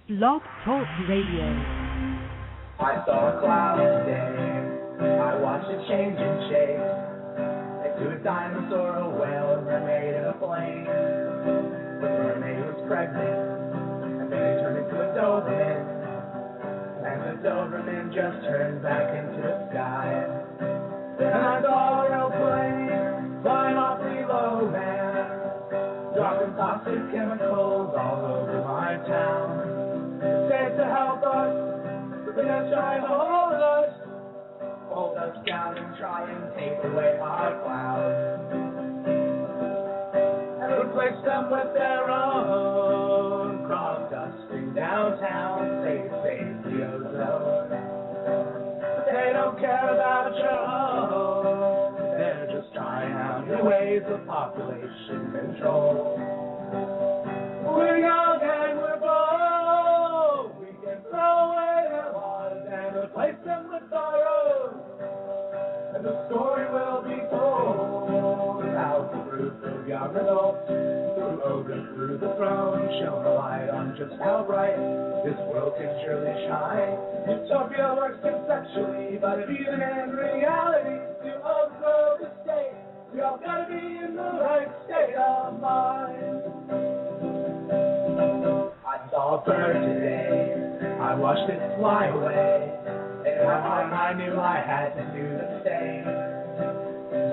Blog Talk Radio. I saw a cloud today. I watched it change in shape. Next to a dinosaur, a whale, and mermaid in a plane. The mermaid was pregnant, and then it turned into a Doberman. And the Doberman just turned back into the sky. Then I saw a real plane flying awfully low, man, dropping toxic chemicals all over my town. Said to help us, but they're trying to hold us down and try and take away our clouds and replace them with their own crop dusting downtown. Save the ozone, but they don't care about your own. They're just trying out new ways of population control. We're young and we're bold. We can throw away their laws and replace them with our own. And the story will be told about the group of young adults who overthrew the throne, shone a light on just how bright this world can surely shine. Utopia works conceptually, but even in reality, to overthrow the state, we all gotta be in the right state of mind. I saw a bird today, I watched it fly away, and in my mind I knew I had to do the same.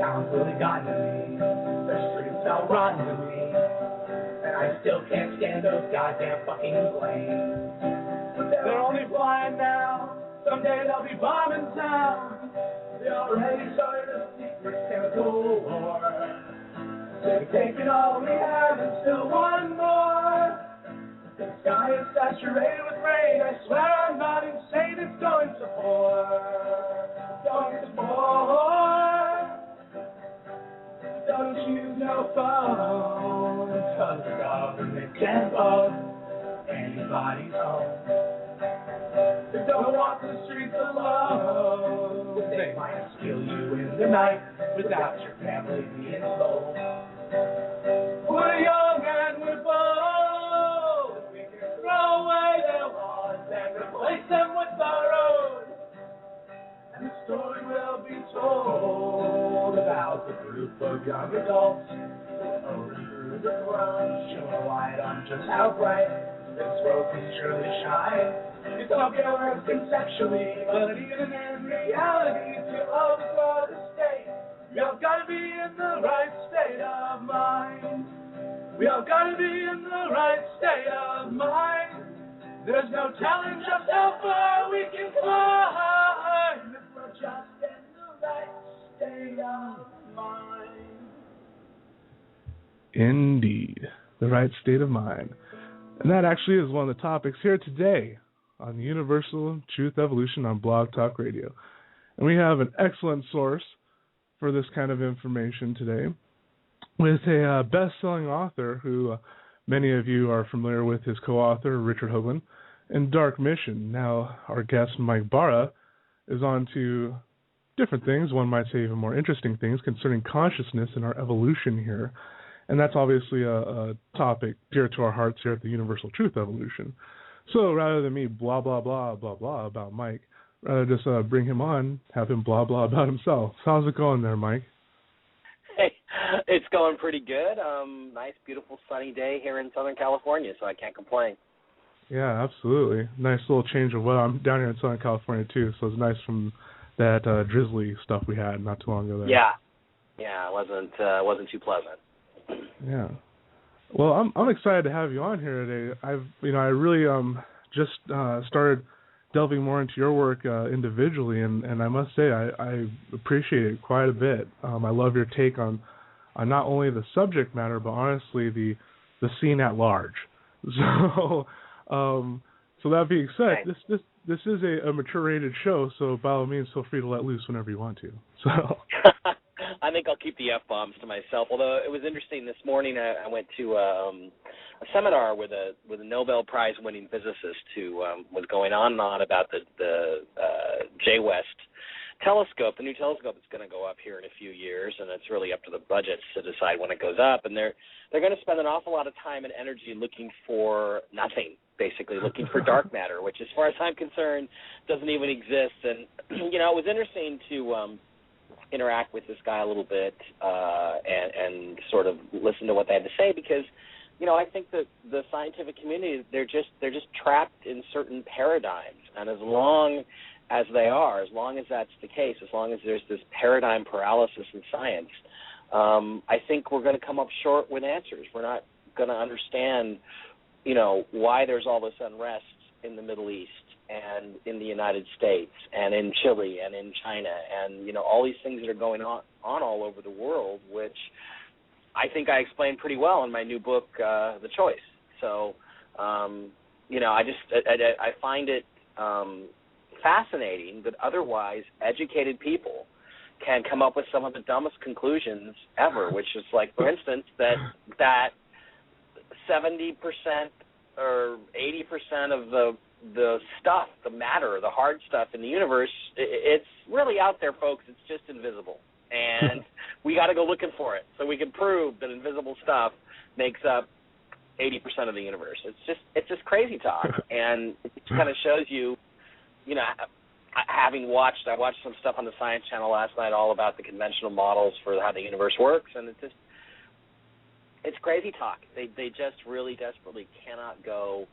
Town's really gotten to me, the streets felt rotten to me, and I still can't stand those goddamn fucking planes. They're only flying now, someday they'll be bombing town. They already started a secret chemical war. They've taken all we have and still one more. The sky is saturated with rain. I swear I'm not insane. It's going to pour. It's going to pour. Don't use no phone, 'cause the government can't vote anybody's home. They don't walk the streets alone. They might steal you in the night without your family being told. We're young and we're bold. We can throw away their laws and replace them with our own. And the story will be told about the group of young adults who overthrew the throne, shone a light on just how bright this world can surely shine. Utopia works conceptually, but even in reality, to overthrow the state, we all gotta be in the right state of mind. We all gotta be in the right state of mind. There's no telling just how far we can climb if we're just in the right state of mind. Indeed, the right state of mind. And that actually is one of the topics here today on Universal Truth Evolution on Blog Talk Radio. And we have an excellent source for this kind of information today with a best-selling author who many of you are familiar with, his co-author, Richard Hoagland, in Dark Mission. Now, our guest, Mike Bara, is on to different things, one might say even more interesting things, concerning consciousness and our evolution here. And that's obviously a topic dear to our hearts here at the Universal Truth Evolution. So rather than me blah, blah, blah, blah, blah about Mike, rather just bring him on, have him blah, blah about himself. So how's it going there, Mike? Hey, it's going pretty good. Nice, beautiful, sunny day here in Southern California, so I can't complain. Yeah, absolutely. Nice little change of weather. I'm down here in Southern California, too, so it's nice from that drizzly stuff we had not too long ago there. Yeah, it wasn't too pleasant. Yeah. Well, I'm excited to have you on here today. I really just started delving more into your work individually, and I must say I appreciate it quite a bit. I love your take on not only the subject matter, but honestly the scene at large. So that being said, this is a mature-rated show, so by all means, feel free to let loose whenever you want to. So. I think I'll keep the F-bombs to myself, although it was interesting this morning. I went to a seminar with a Nobel Prize-winning physicist who was going on and on about the J. West telescope, the new telescope that's going to go up here in a few years, and it's really up to the budgets to decide when it goes up. And they're going to spend an awful lot of time and energy looking for nothing basically looking for dark matter, which, as far as I'm concerned, doesn't even exist. And it was interesting to interact with this guy a little bit and sort of listen to what they had to say, because I think that the scientific community, they're just trapped in certain paradigms, and as long as that's the case, as long as there's this paradigm paralysis in science, I think we're going to come up short with answers. We're not going to understand, why there's all this unrest in the Middle East and in the United States and in Chile and in China and, all these things that are going on all over the world, which I think I explained pretty well in my new book, The Choice. So, I find it fascinating that otherwise educated people can come up with some of the dumbest conclusions ever, which is like, for instance, that 70% or 80% of the stuff, the matter, the hard stuff in the universe, it's really out there, folks. It's just invisible. And we got to go looking for it so we can prove that invisible stuff makes up 80% of the universe. It's just crazy talk. And it kind of shows you, I watched some stuff on the Science Channel last night all about the conventional models for how the universe works, and it's crazy talk. They just really desperately cannot go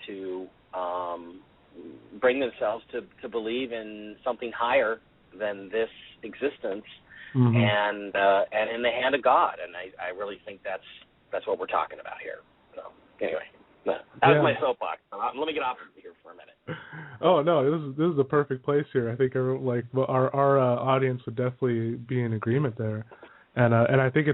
to bring themselves to believe in something higher than this existence, and in the hand of God. And I really think that's what we're talking about here. So anyway, that was my soapbox. Let me get off of here for a minute. Oh no, this is the perfect place here. I think our audience would definitely be in agreement there, and I think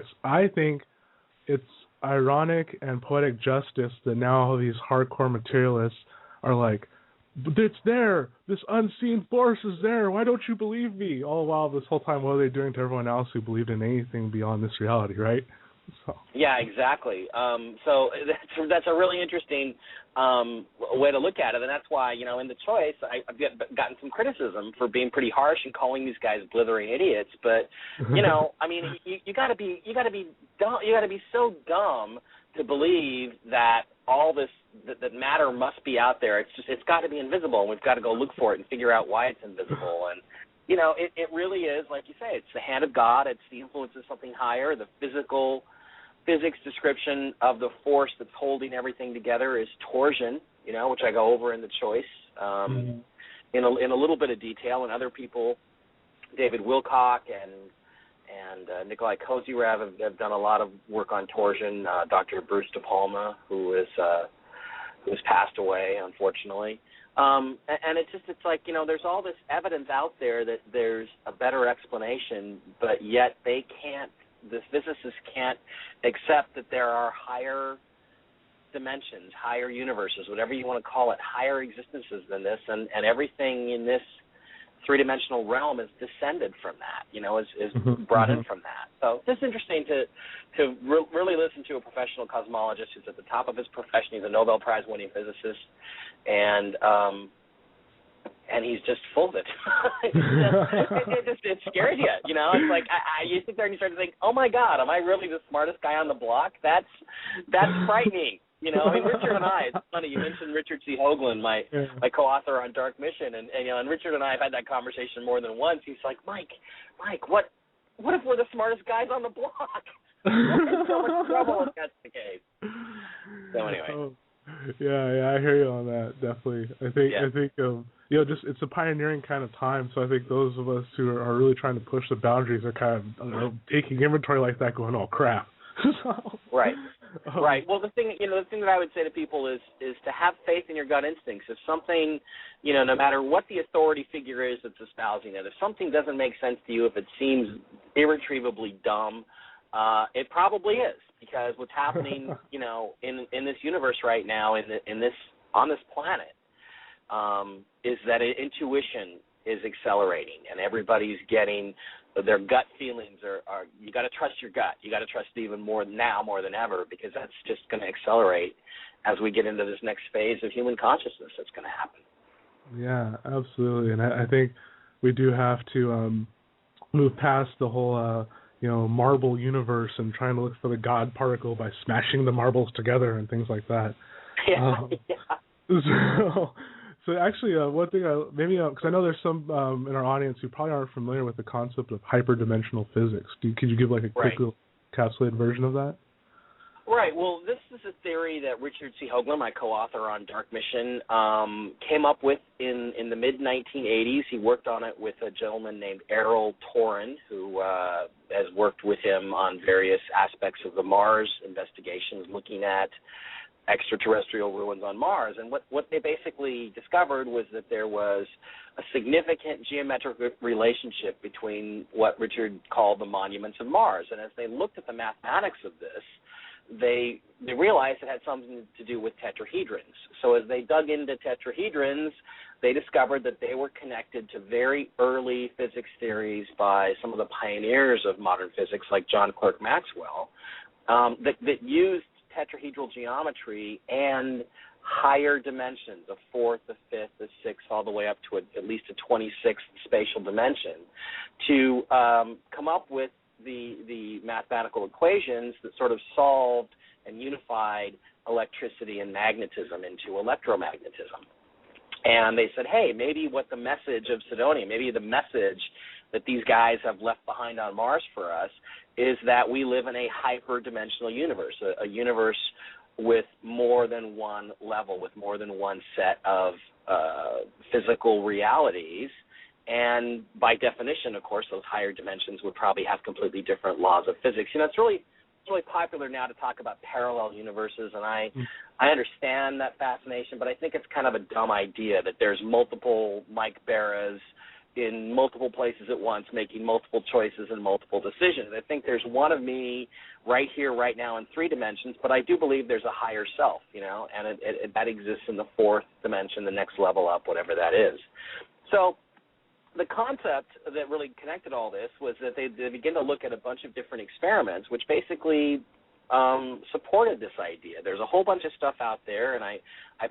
it's ironic and poetic justice that now all these hardcore materialists are like, it's there, this unseen force is there, why don't you believe me? All the while this whole time, what are they doing to everyone else who believed in anything beyond this reality, right? So. Yeah, exactly. So that's a really interesting way to look at it, and that's why, in The Choice, I've gotten some criticism for being pretty harsh and calling these guys blithering idiots. But I mean, you got to be dumb. You got to be so dumb to believe that all this that matter must be out there. It's got to be invisible, and we've got to go look for it and figure out why it's invisible. And it really is, like you say, it's the hand of God. It's the influence of something higher. The physics description of the force that's holding everything together is torsion, which I go over in The Choice in a little bit of detail. And other people, David Wilcock and Nikolai Kozyrev have done a lot of work on torsion. Dr. Bruce De Palma, who has passed away, unfortunately. And it's like, there's all this evidence out there that there's a better explanation, but yet the physicists can't accept that there are higher dimensions, higher universes, whatever you want to call it, higher existences than this, and everything in this three-dimensional realm is descended from that, is brought in from that. So it's interesting to really listen to a professional cosmologist who's at the top of his profession. He's a Nobel Prize-winning physicist, and he's just full of it. It scares you, It's like you sit there and you start to think, oh my God, am I really the smartest guy on the block? That's frightening. I mean, Richard and I, it's funny, you mentioned Richard C. Hoagland, my co-author on Dark Mission, and Richard and I have had that conversation more than once. He's like, Mike, what if we're the smartest guys on the block? We're in so much trouble if that's the case. So anyway. Yeah, I hear you on that, definitely. I think just it's a pioneering kind of time, so I think those of us who are really trying to push the boundaries are kind of taking inventory like that, going, oh crap. Right. Right. Well, the thing that I would say to people is to have faith in your gut instincts. If something, no matter what the authority figure is that's espousing it, if something doesn't make sense to you, if it seems irretrievably dumb, it probably is, because what's happening, in this universe right now, on this planet, is that intuition is accelerating, and everybody's getting their gut feelings are you got to trust your gut. You got to trust it even more now more than ever, because that's just going to accelerate as we get into this next phase of human consciousness that's going to happen. Yeah, absolutely. And I think we do have to move past the whole marble universe and trying to look for the God particle by smashing the marbles together and things like that. Yeah. So actually, one thing, because I know there's some in our audience who probably aren't familiar with the concept of hyperdimensional physics. Could you give like a quick little encapsulated version of that? Right. Well, this is a theory that Richard C. Hoagland, my co-author on Dark Mission, came up with in the mid-1980s. He worked on it with a gentleman named Errol Torin, who has worked with him on various aspects of the Mars investigations, looking at extraterrestrial ruins on Mars. And what they basically discovered was that there was a significant geometric relationship between what Richard called the monuments of Mars. And as they looked at the mathematics of this, they realized it had something to do with tetrahedrons. So as they dug into tetrahedrons, they discovered that they were connected to very early physics theories by some of the pioneers of modern physics, like John Clerk Maxwell, that used tetrahedral geometry and higher dimensions, a fourth, a fifth, a sixth, all the way up to at least a 26th spatial dimension, to come up with the mathematical equations that sort of solved and unified electricity and magnetism into electromagnetism. And they said, hey, maybe what the message of Sidonia, maybe the message that these guys have left behind on Mars for us is that we live in a hyperdimensional universe, a universe with more than one level, with more than one set of physical realities. And by definition, of course, those higher dimensions would probably have completely different laws of physics. You know, it's really popular now to talk about parallel universes, and I understand that fascination, but I think it's kind of a dumb idea that there's multiple Mike Baras in multiple places at once, making multiple choices and multiple decisions. I think there's one of me right here, right now in 3 dimensions, but I do believe there's a higher self, you know, and that exists in the 4th dimension, the next level up, whatever that is. So the concept that really connected all this was that they began to look at a bunch of different experiments, which basically supported this idea. There's a whole bunch of stuff out there, and I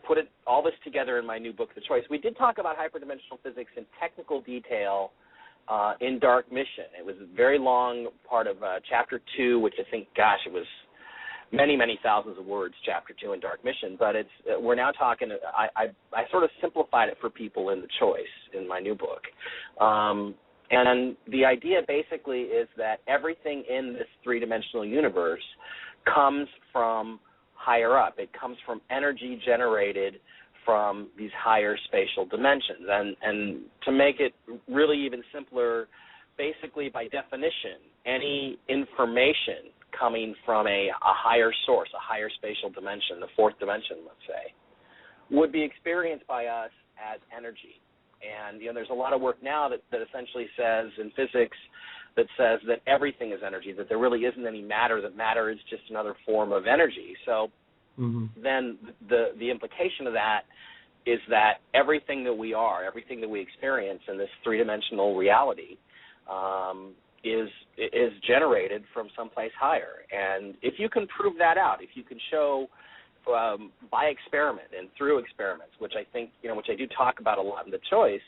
put all this together in my new book, The Choice. We did talk about hyperdimensional physics in technical detail in Dark Mission. It was a very long part of Chapter 2, which I think, it was many, many thousands of words, Chapter 2 in Dark Mission. But we're now talking, I sort of simplified it for people in The Choice in my new book. And the idea basically is that everything in this 3-dimensional universe comes from higher up. It comes from energy generated from these higher spatial dimensions. And to make it really even simpler, basically by definition, any information coming from a higher source, a higher spatial dimension, the 4th dimension, let's say, would be experienced by us as energy. And, you know, there's a lot of work now that essentially says in physics that says that everything is energy, that there really isn't any matter, that matter is just another form of energy. So then the implication of that is that everything that we are, everything that we experience in this 3-dimensional reality is generated from someplace higher. And if you can prove that out, if you can show by experiment and through experiments, which I think, you know, which I do talk about a lot in The Choice,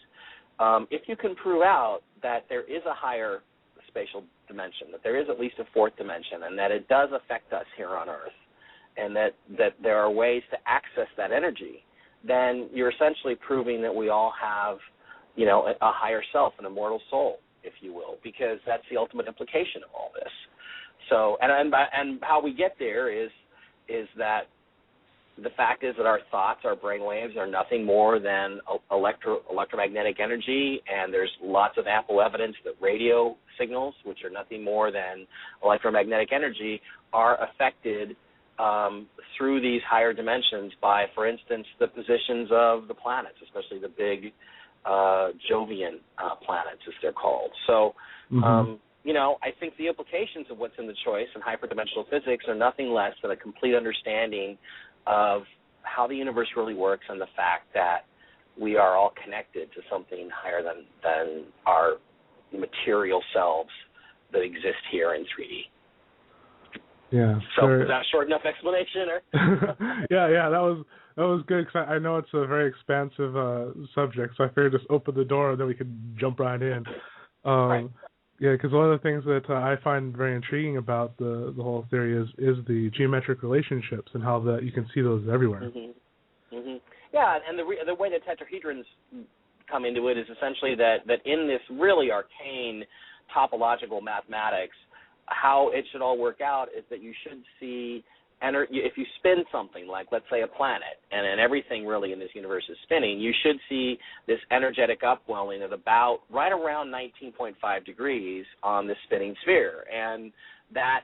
if you can prove out that there is a higher spatial dimension, that there is at least a 4th dimension, and that it does affect us here on Earth, and that there are ways to access that energy, then you're essentially proving that we all have, you know, a higher self, an immortal soul, if you will, because that's the ultimate implication of all this. So, and how we get there is that the fact is that our thoughts, our brainwaves, are nothing more than electromagnetic energy, and there's lots of ample evidence that radio signals, which are nothing more than electromagnetic energy, are affected through these higher dimensions by, for instance, the positions of the planets, especially the big Jovian planets, as they're called. So, you know, I think the implications of what's in The Choice and hyperdimensional physics are nothing less than a complete understanding of how the universe really works and the fact that we are all connected to something higher than our material selves that exist here in 3D. Yeah. So is that a short enough explanation? Or? yeah, that was good, because I know it's a very expansive subject, so I figured just open the door and then we could jump right in. Right. Yeah, because one of the things that I find very intriguing about the whole theory is the geometric relationships and how that you can see those everywhere. Yeah, and the way that tetrahedrons come into it is essentially that in this really arcane topological mathematics, how it should all work out is that you should see if you spin something like, let's say, a planet, and everything really in this universe is spinning, you should see this energetic upwelling at about right around 19.5 degrees on this spinning sphere, and that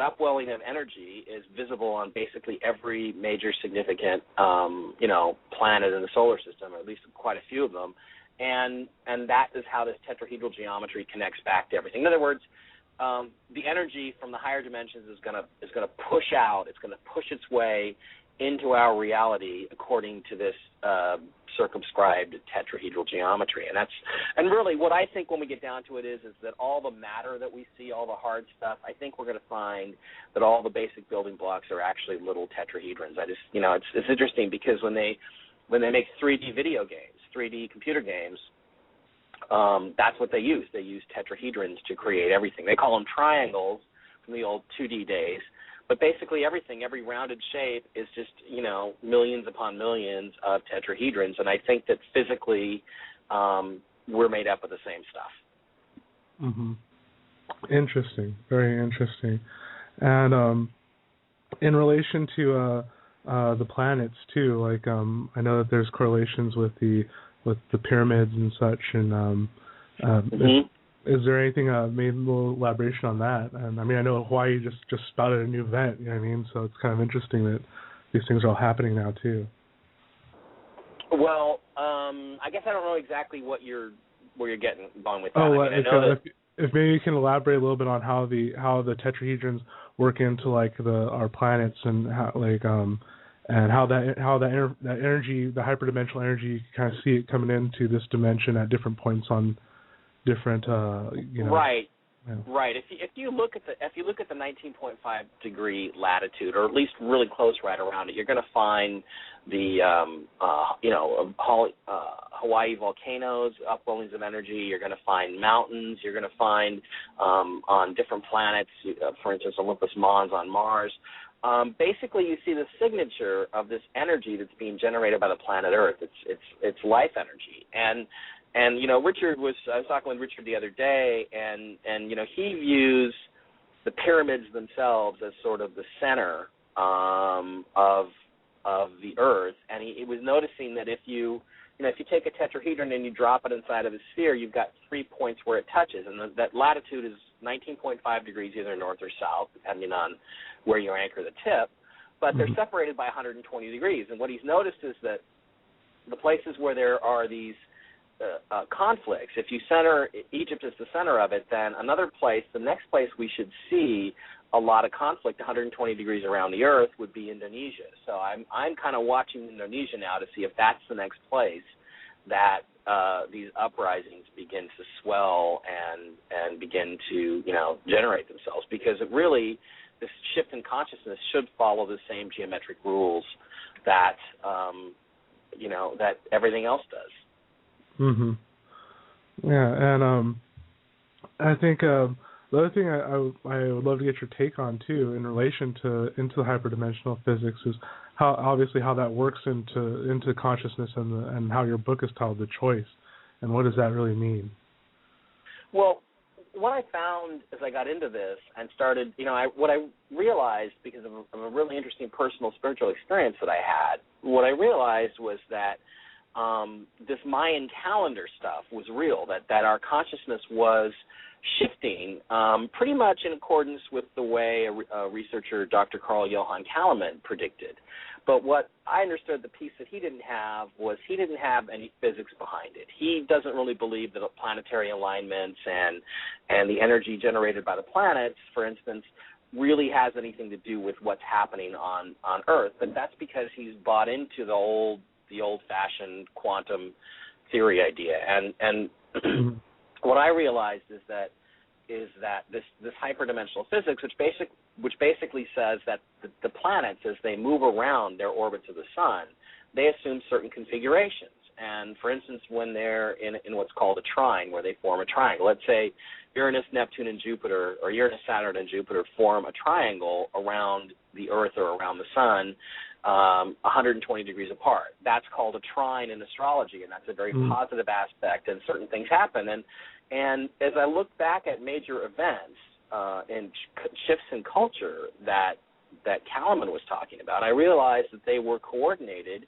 upwelling of energy is visible on basically every major significant planet in the solar system, or at least quite a few of them, and that is how this tetrahedral geometry connects back to everything. In other words, the energy from the higher dimensions is going to push out. It's going to push its way into our reality according to this circumscribed tetrahedral geometry. And really what I think when we get down to it is that all the matter that we see, all the hard stuff, I think we're going to find that all the basic building blocks are actually little tetrahedrons. It's interesting because when they make 3D video games, 3D computer games, that's what they use. They use tetrahedrons to create everything. They call them triangles from the old 2D days. But basically everything, every rounded shape is just, millions upon millions of tetrahedrons. And I think that physically we're made up of the same stuff. Mm-hmm. Interesting. Very interesting. And in relation to the planets, too, like I know that there's correlations with the pyramids and such, and is there anything, maybe a little elaboration on that? And I mean, I know Hawaii just spouted a new vent, you know what I mean? So it's kind of interesting that these things are all happening now too. Well, I guess I don't know exactly where you're going with that. If maybe you can elaborate a little bit on how the tetrahedrons work into like our planets, and how and how that energy, the hyperdimensional energy, you can kind of see it coming into this dimension at different points on different, Right. Yeah. Right. If you look at the 19.5 degree latitude, or at least really close right around it, you're going to find the Hawaii volcanoes, upwellings of energy. You're going to find mountains. You're going to find on different planets, for instance, Olympus Mons on Mars. Basically, you see the signature of this energy that's being generated by the planet Earth. It's life energy, and I was talking with Richard the other day, and he views the pyramids themselves as sort of the center of the Earth, and he was noticing that if you take a tetrahedron and you drop it inside of a sphere, you've got 3 points where it touches, and that latitude is 19.5 degrees either north or south, depending on where you anchor the tip, but they're separated by 120 degrees. And what he's noticed is that the places where there are these conflicts, if you center Egypt as the center of it, then the next place we should see a lot of conflict 120 degrees around the Earth would be Indonesia. So I'm kind of watching Indonesia now to see if that's the next place that these uprisings begin to swell and begin to generate themselves, because it really, this shift in consciousness should follow the same geometric rules that that everything else does. Mhm. Yeah, and I think the other thing I would love to get your take on too, in relation into hyperdimensional physics, is how that works into consciousness, and how your book is titled The Choice, and what does that really mean? Well, what I found as I got into this and started, what I realized, because of a really interesting personal spiritual experience that I had, what I realized was that this Mayan calendar stuff was real, that our consciousness was shifting pretty much in accordance with the way a researcher, Dr. Carl Johan Kalaman, predicted. But what I understood, the piece that he didn't have, was he didn't have any physics behind it. He doesn't really believe that planetary alignments and the energy generated by the planets, for instance, really has anything to do with what's happening on Earth. But that's because he's bought into the old-fashioned quantum theory idea. And what I realized is that this hyperdimensional physics, which basically says that the planets, as they move around their orbits of the sun, they assume certain configurations. And for instance, when they're in what's called a trine, where they form a triangle, let's say Uranus, Neptune, and Jupiter, or Uranus, Saturn, and Jupiter form a triangle around the Earth or around the sun, 120 degrees apart. That's called a trine in astrology, and that's a very positive aspect, and certain things happen. And as I look back at major events and shifts in culture that Kalaman was talking about, I realized that they were coordinated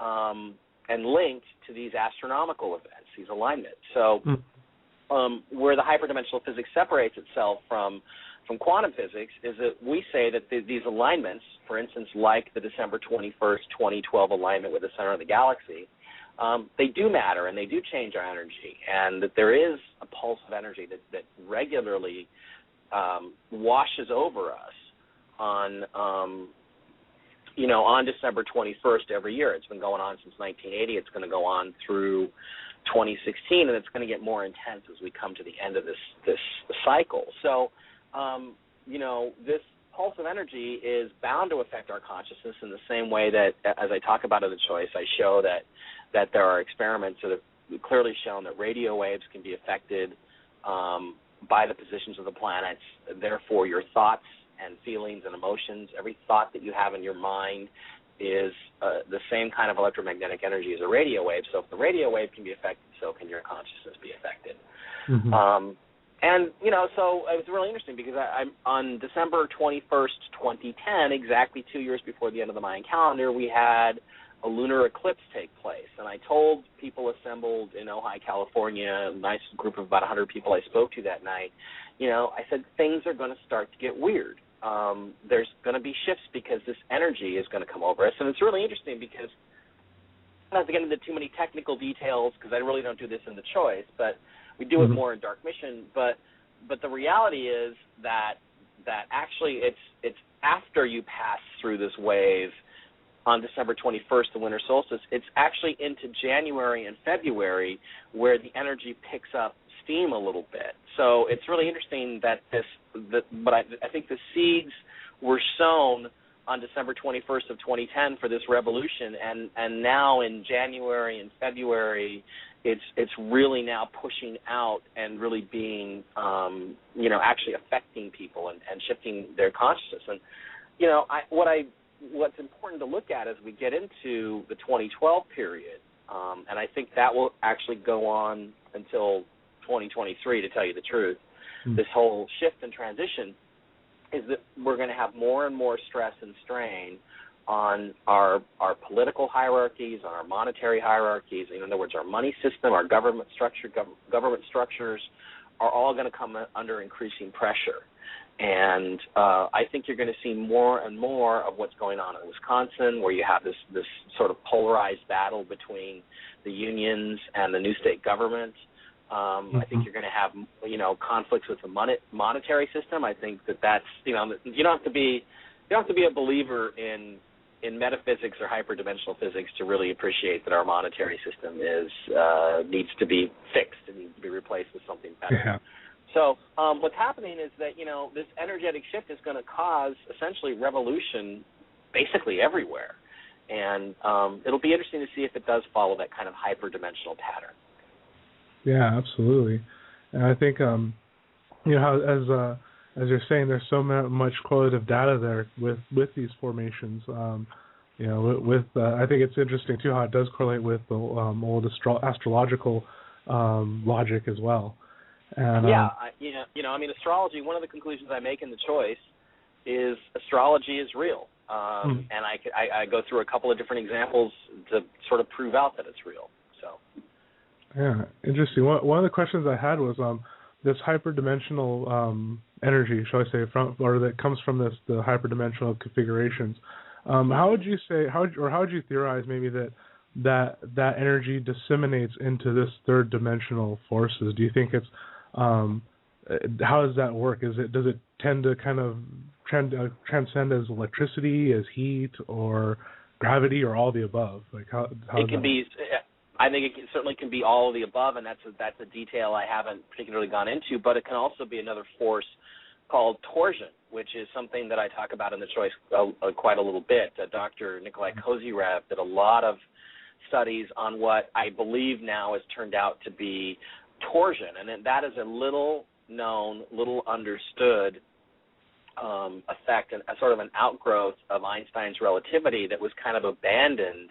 and linked to these astronomical events, these alignments. So where the hyperdimensional physics separates itself from quantum physics is that we say that these alignments, for instance, like the December 21st, 2012 alignment with the center of the galaxy, they do matter and they do change our energy, and that there is a pulse of energy that regularly washes over us on December 21st every year. It's been going on since 1980. It's going to go on through 2016, and it's going to get more intense as we come to the end of this cycle. So, this pulse of energy is bound to affect our consciousness in the same way that, as I talk about in The Choice, I show that there are experiments that have clearly shown that radio waves can be affected by the positions of the planets. Therefore, your thoughts and feelings and emotions, every thought that you have in your mind is the same kind of electromagnetic energy as a radio wave. So if the radio wave can be affected, so can your consciousness be affected. So it was really interesting because I'm on December 21st, 2010, exactly 2 years before the end of the Mayan calendar, we had a lunar eclipse take place. And I told people assembled in Ojai, California, a nice group of about 100 people I spoke to that night, I said things are going to start to get weird. There's going to be shifts because this energy is going to come over us. And it's really interesting because I don't have to get into too many technical details because I really don't do this in The Choice, but we do it more in Dark Mission. But the reality is that actually it's after you pass through this wave on December 21st, the winter solstice, it's actually into January and February where the energy picks up steam a little bit. So it's really interesting that but I think the seeds were sown on December 21st of 2010 for this revolution, and now in January and February, it's really now pushing out and really being, actually affecting people and shifting their consciousness. And, what's important to look at as we get into the 2012 period, and I think that will actually go on until 2023, to tell you the truth, this whole shift and transition, is that we're going to have more and more stress and strain on our political hierarchies, on our monetary hierarchies. In other words, our money system, our government structures are all going to come under increasing pressure. And I think you're going to see more and more of what's going on in Wisconsin, where you have this sort of polarized battle between the unions and the new state government. I think you're going to have, conflicts with the monetary system. I think that's, you don't have to be a believer in metaphysics or hyperdimensional physics to really appreciate that our monetary system needs to be fixed. It needs to be replaced with something better. Yeah. So what's happening is that, this energetic shift is going to cause essentially revolution basically everywhere. And it'll be interesting to see if it does follow that kind of hyperdimensional pattern. Yeah, absolutely. And I think, how as you're saying, there's so much correlative data there with these formations. I think it's interesting too how it does correlate with the old astrological logic as well. And, astrology. One of the conclusions I make in The Choice is astrology is real, and I go through a couple of different examples to sort of prove out that it's real. So. Yeah, interesting. One of the questions I had was this hyperdimensional energy, shall I say, that comes from the hyperdimensional configurations. How would you say, how would you theorize maybe that energy disseminates into this third dimensional forces? Do you think it's how does that work? Does it tend to kind of transcend as electricity, as heat, or gravity, or all the above? Like how it can be. I think it certainly can be all of the above, and that's a detail I haven't particularly gone into. But it can also be another force called torsion, which is something that I talk about in The Choice quite a little bit. Dr. Nikolai Kozyrev did a lot of studies on what I believe now has turned out to be torsion, and that is a little known, little understood effect and a sort of an outgrowth of Einstein's relativity that was kind of abandoned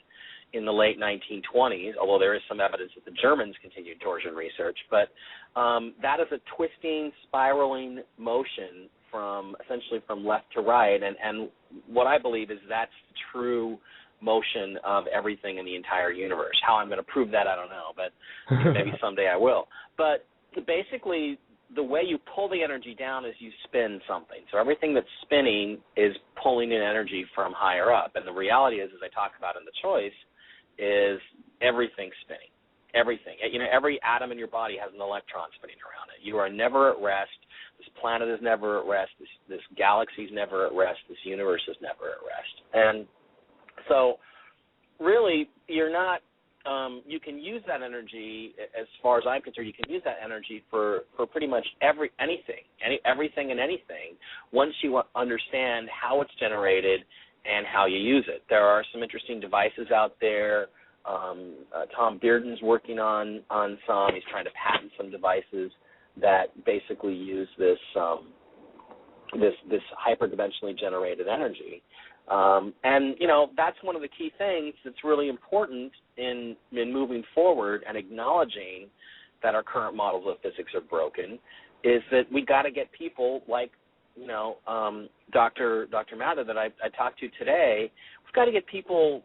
in the late 1920s, although there is some evidence that the Germans continued torsion research. But that is a twisting, spiraling motion essentially from left to right. And what I believe is that's the true motion of everything in the entire universe. How I'm going to prove that, I don't know, but maybe someday I will. But basically, the way you pull the energy down is you spin something. So everything that's spinning is pulling in energy from higher up. And the reality is, as I talk about in The Choice, is everything's spinning. Everything. You know, every atom in your body has an electron spinning around it. You are never at rest. This planet is never at rest. This galaxy is never at rest. This universe is never at rest. And so really, you're not you can use that energy, as far as I'm concerned, you can use that energy for pretty much everything and anything once you understand how it's generated and how you use it. There are some interesting devices out there. Tom Bearden's working on some. He's trying to patent some devices that basically use this hyperdimensionally generated energy. And, you know, that's one of the key things that's really important in moving forward and acknowledging that our current models of physics are broken, is that we got to get people like, you know, Dr. Mather that I talked to today. We've got to get people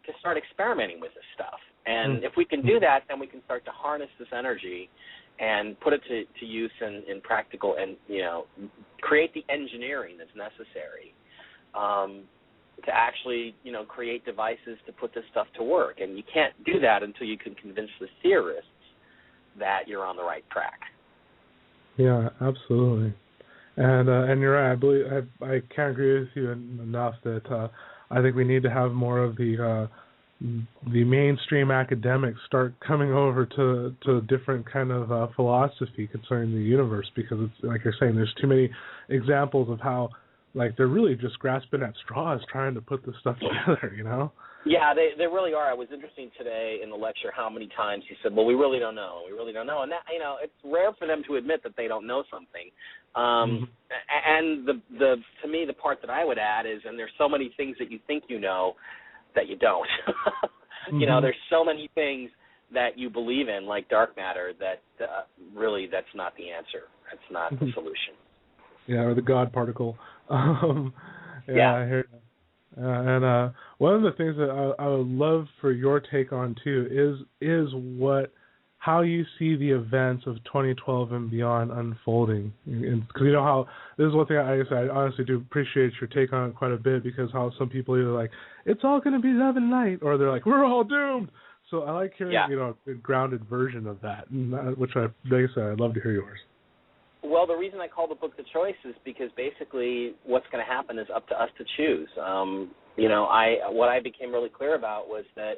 to start experimenting with this stuff. And if we can do that, then we can start to harness this energy and put it to use in practical and, you know, create the engineering that's necessary to actually, you know, create devices to put this stuff to work. And you can't do that until you can convince the theorists that you're on the right track. Yeah, absolutely. And you're right. I believe I can't agree with you enough that I think we need to have more of the mainstream academics start coming over to different kind of philosophy concerning the universe, because it's like you're saying, there's too many examples of how, like, they're really just grasping at straws trying to put this stuff together, you know? Yeah, they really are. It was interesting today in the lecture how many times he said, well, we really don't know. We really don't know. And that, you know, it's rare for them to admit that they don't know something. And the to me, the part that I would add is, and there's so many things that you think you know that you don't. You know, there's so many things that you believe in, like dark matter, that really that's not the answer. That's not the solution. Yeah, or the God particle. Yeah. I hear that. And one of the things that I would love for your take on too is how you see the events of 2012 and beyond unfolding. Because you know how this is one thing I honestly do appreciate your take on it quite a bit, because how some people are either like, it's all going to be love and light, or they're like, we're all doomed. So I like hearing you know, a grounded version of that, which like I said, I'd love to hear yours. Well, the reason I call the book The Choice is because basically what's going to happen is up to us to choose. You know, what I became really clear about was that,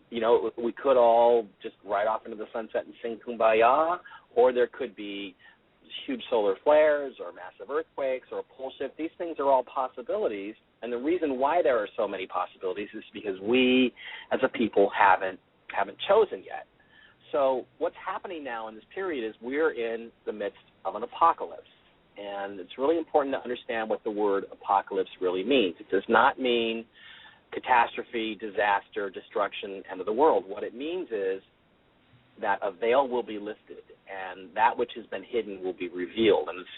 you know, we could all just ride off into the sunset and sing Kumbaya, or there could be huge solar flares or massive earthquakes or a pole shift. These things are all possibilities, and the reason why there are so many possibilities is because we, as a people, haven't chosen yet. So what's happening now in this period is we're in the midst of an apocalypse. And it's really important to understand what the word apocalypse really means. It does not mean catastrophe, disaster, destruction, end of the world. What it means is that a veil will be lifted, and that which has been hidden will be revealed. And it's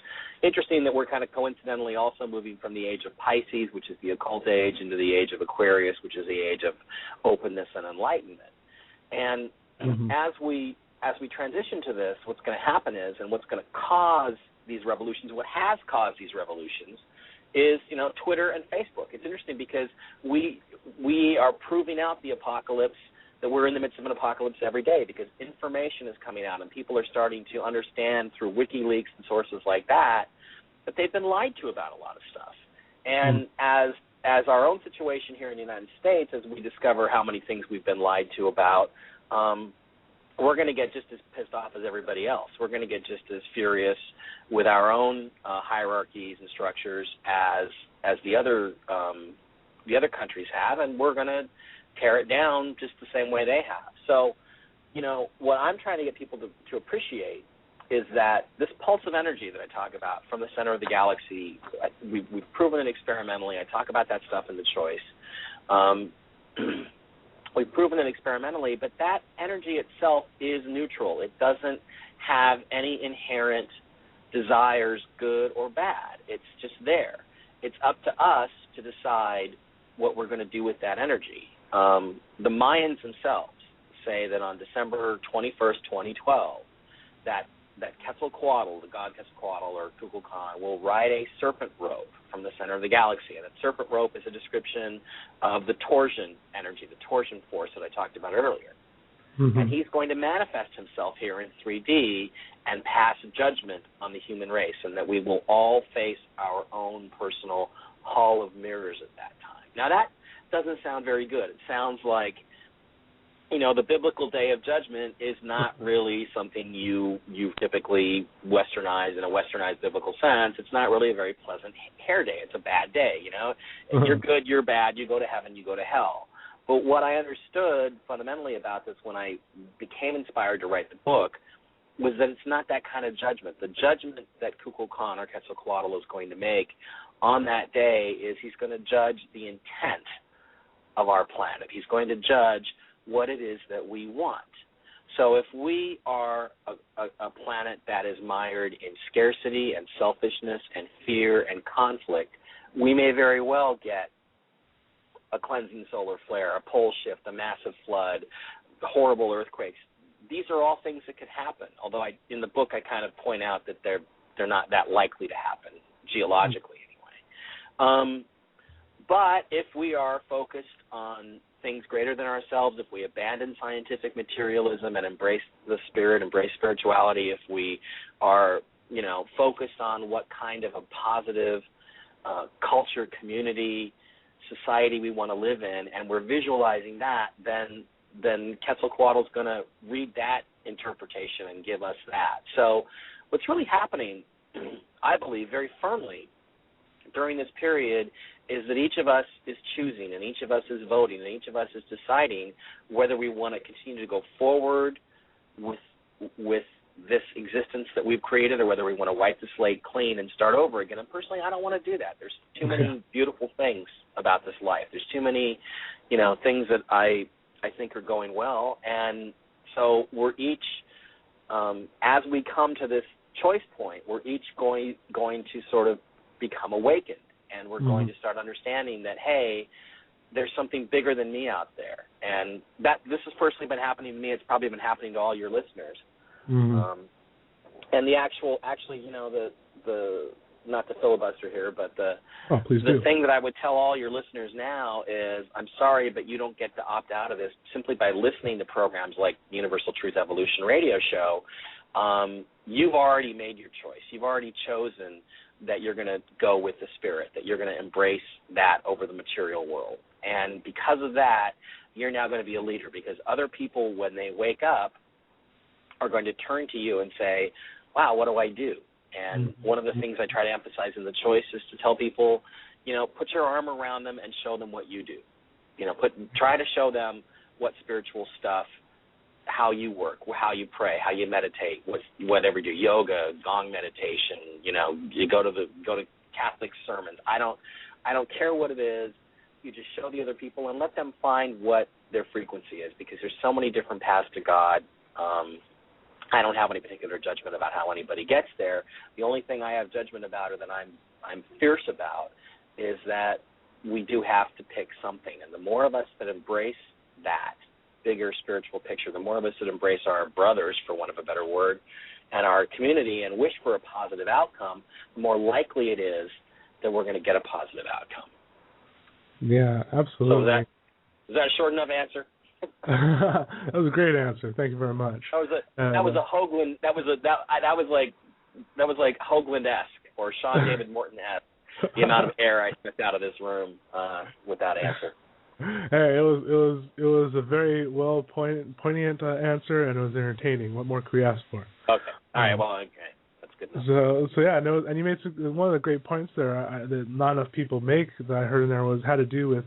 interesting that we're kind of coincidentally also moving from the age of Pisces, which is the occult age, into the age of Aquarius, which is the age of openness and enlightenment. And as we transition to this, what's going to happen is, and what's going to cause these revolutions, what has caused these revolutions, is, you know, Twitter and Facebook. It's interesting because we are proving out the apocalypse, that we're in the midst of an apocalypse every day, because information is coming out and people are starting to understand through WikiLeaks and sources like that they've been lied to about a lot of stuff. And as our own situation here in the United States, as we discover how many things we've been lied to about, we're going to get just as pissed off as everybody else. We're going to get just as furious with our own hierarchies and structures as the other countries have, and we're going to tear it down just the same way they have. So, you know, what I'm trying to get people to appreciate is that this pulse of energy that I talk about from the center of the galaxy, we've proven it experimentally. I talk about that stuff in The Choice. We've proven it experimentally, but that energy itself is neutral. It doesn't have any inherent desires, good or bad. It's just there. It's up to us to decide what we're going to do with that energy. The Mayans themselves say that on December 21st, 2012, that Quetzalcoatl, the god Quetzalcoatl or Kukulkan, will ride a serpent rope from the center of the galaxy. And that serpent rope is a description of the torsion energy, the torsion force that I talked about earlier. Mm-hmm. And he's going to manifest himself here in 3D and pass judgment on the human race, and that we will all face our own personal hall of mirrors at that time. Now, that doesn't sound very good. It sounds like, the biblical day of judgment is not really something you typically westernize in a westernized biblical sense. It's not really a very pleasant hair day. It's a bad day, If you're good, you're bad. You go to heaven, you go to hell. But what I understood fundamentally about this when I became inspired to write the book was that it's not that kind of judgment. The judgment that Kukulkan or Quetzalcoatl is going to make on that day is he's going to judge the intent of our planet. He's going to judge what it is that we want. So if we are a planet that is mired in scarcity and selfishness and fear and conflict, we may very well get a cleansing solar flare, a pole shift, a massive flood, horrible earthquakes. These are all things that could happen, although in the book I kind of point out that they're not that likely to happen, geologically anyway. But if we are focused on things greater than ourselves, if we abandon scientific materialism and embrace the spirit, embrace spirituality, if we are, focused on what kind of a positive culture, community, society we want to live in, and we're visualizing that, then Quetzalcoatl's going to read that interpretation and give us that. So what's really happening, I believe, very firmly during this period is that each of us is choosing and each of us is voting and each of us is deciding whether we want to continue to go forward with this existence that we've created or whether we want to wipe the slate clean and start over again. And personally, I don't want to do that. There's too many beautiful things about this life. There's too many, things that I think are going well. And so we're each, as we come to this choice point, we're each going to sort of become awakened. And we're going to start understanding that, hey, there's something bigger than me out there. And that this has personally been happening to me. It's probably been happening to all your listeners. Mm-hmm. And the not to filibuster here, but the thing that I would tell all your listeners now is, I'm sorry, but you don't get to opt out of this simply by listening to programs like Universal Truth Evolution Radio Show. You've already made your choice. You've already chosen that you're going to go with the spirit, that you're going to embrace that over the material world. And because of that, you're now going to be a leader, because other people, when they wake up, are going to turn to you and say, wow, what do I do? And one of the things I try to emphasize in The Choice is to tell people, put your arm around them and show them what you do. Try to show them what spiritual stuff, how you work, how you pray, how you meditate, whatever you do, yoga, gong meditation, you go to Catholic sermons. I don't care what it is. You just show the other people and let them find what their frequency is, because there's so many different paths to God. I don't have any particular judgment about how anybody gets there. The only thing I have judgment about, or that I'm fierce about, is that we do have to pick something. And the more of us that embrace that bigger spiritual picture, the more of us that embrace our brothers, for want of a better word, and our community and wish for a positive outcome, the more likely it is that we're going to get a positive outcome. Yeah, absolutely. So is that a short enough answer? That was a great answer. Thank you very much. That was a Hoagland. That was like Hoagland-esque or Sean David Morton-esque. The amount of air I sniffed out of this room with that answer. Hey, it was a very poignant answer, and it was entertaining. What more could we ask for? Okay. All right. Well, okay. That's good enough. So yeah, no, and you made one of the great points there that not enough people make, that I heard in there, had to do with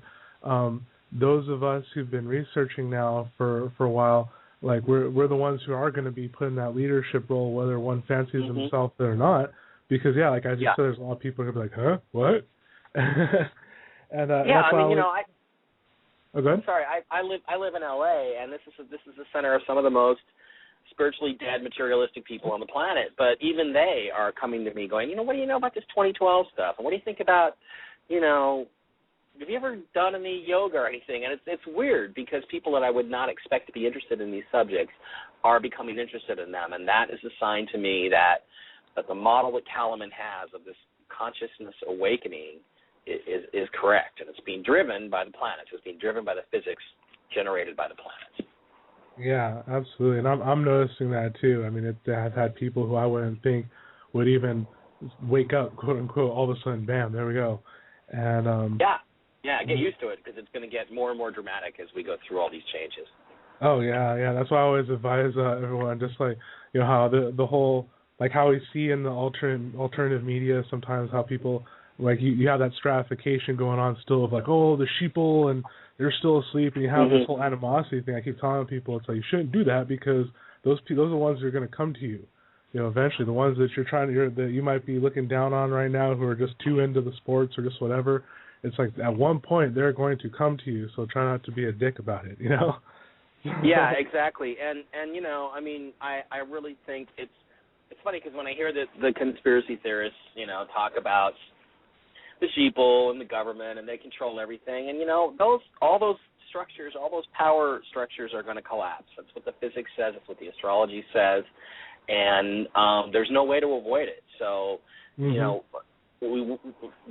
those of us who've been researching now for a while, Like we're the ones who are going to be put in that leadership role, whether one fancies himself or not. Because like I just said, there's a lot of people who are going to be like, huh, what? And that's I mean, I'm sorry. I live in L.A. and this is the center of some of the most spiritually dead, materialistic people on the planet. But even they are coming to me going, what do you know about this 2012 stuff? And what do you think about, have you ever done any yoga or anything? And it's weird because people that I would not expect to be interested in these subjects are becoming interested in them. And that is a sign to me that the model that Kalaman has of this consciousness awakening is correct. And it's being driven by the planets. It's being driven by the physics generated by the planets. Yeah, absolutely. And I'm noticing that too. I mean, I've had people who I wouldn't think would even wake up, quote unquote, all of a sudden, bam, there we go. And get used to it because it's going to get more and more dramatic as we go through all these changes. Oh yeah. That's why I always advise everyone, just like how the whole, like how we see in the alternative media sometimes how people like you have that stratification going on still of like, oh, the sheeple and they're still asleep, and you have this whole animosity thing. I keep telling people it's like you shouldn't do that because those are the ones that are going to come to you. Eventually the ones that that you might be looking down on right now who are just too into the sports or just whatever. It's like at one point they're going to come to you, so try not to be a dick about it, Yeah, exactly. And I mean, I really think it's funny because when I hear the conspiracy theorists, talk about the sheeple and the government and they control everything, and all those structures, all those power structures are going to collapse. That's what the physics says. That's what the astrology says, and there's no way to avoid it. So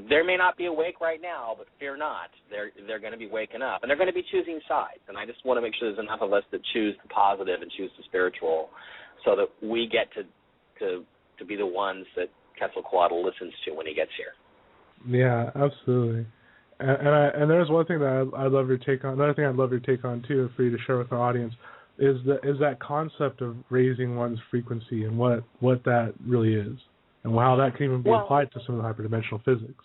there may not be awake right now, but fear not. They're going to be waking up, and they're going to be choosing sides. And I just want to make sure there's enough of us that choose the positive and choose the spiritual, so that we get to be the ones that Quetzalcoatl listens to when he gets here. Yeah, absolutely. And there's one thing that I'd love your take on. Another thing I'd love your take on too, for you to share with our audience, is that concept of raising one's frequency and what that really is. And how that can even be applied to some of the hyperdimensional physics.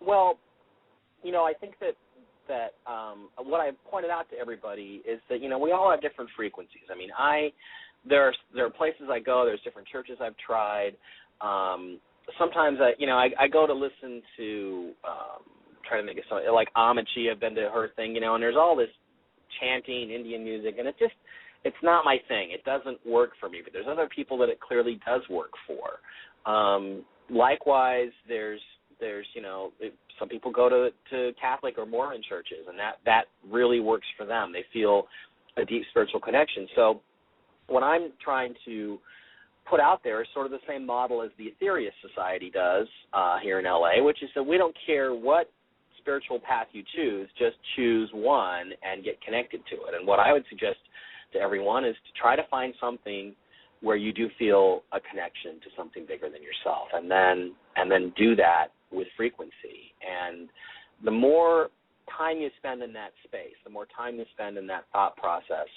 Well, I think that what I pointed out to everybody is that we all have different frequencies. I mean, there are places I go. There's different churches I've tried. Sometimes I go to listen to try to make it something like Amachi. I've been to her thing, and there's all this chanting Indian music, and it's not my thing. It doesn't work for me, but there's other people that it clearly does work for. Likewise, there's some people go to Catholic or Mormon churches, and that really works for them. They feel a deep spiritual connection. So what I'm trying to put out there is sort of the same model as the Theorist Society does here in L.A., which is that we don't care what spiritual path you choose, just choose one and get connected to it. And what I would suggest to everyone is to try to find something where you do feel a connection to something bigger than yourself, and then do that with frequency. And the more time you spend in that space, the more time you spend in that thought process,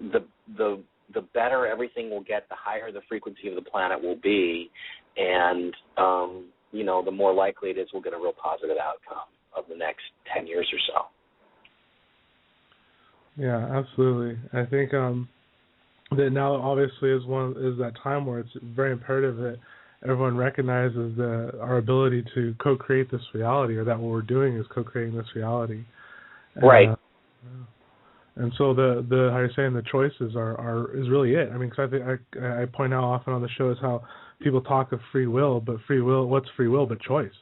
the better everything will get, the higher the frequency of the planet will be, and the more likely it is we'll get a real positive outcome of the next 10 years or so. Yeah, absolutely. I think that now obviously is that time where it's very imperative that everyone recognizes our ability to co-create this reality, or that what we're doing is co-creating this reality. Right. And so the how you're saying the choices is really it. I mean, because I point out often on the show is how people talk of free will, but what's free will but choice?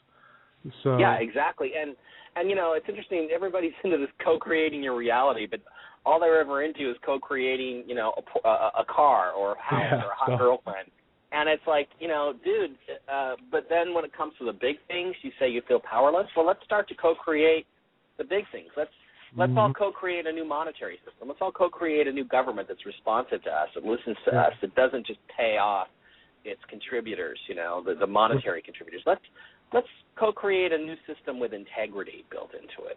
So yeah, exactly. And it's interesting. Everybody's into this co-creating your reality, but all they're ever into is co-creating, a car or a house or a hot girlfriend. And it's like, dude. But then when it comes to the big things, you say you feel powerless. Well, let's start to co-create the big things. Let's all co-create a new monetary system. Let's all co-create a new government that's responsive to us, that listens to us, that doesn't just pay off its contributors, the monetary contributors. Let's co-create a new system with integrity built into it.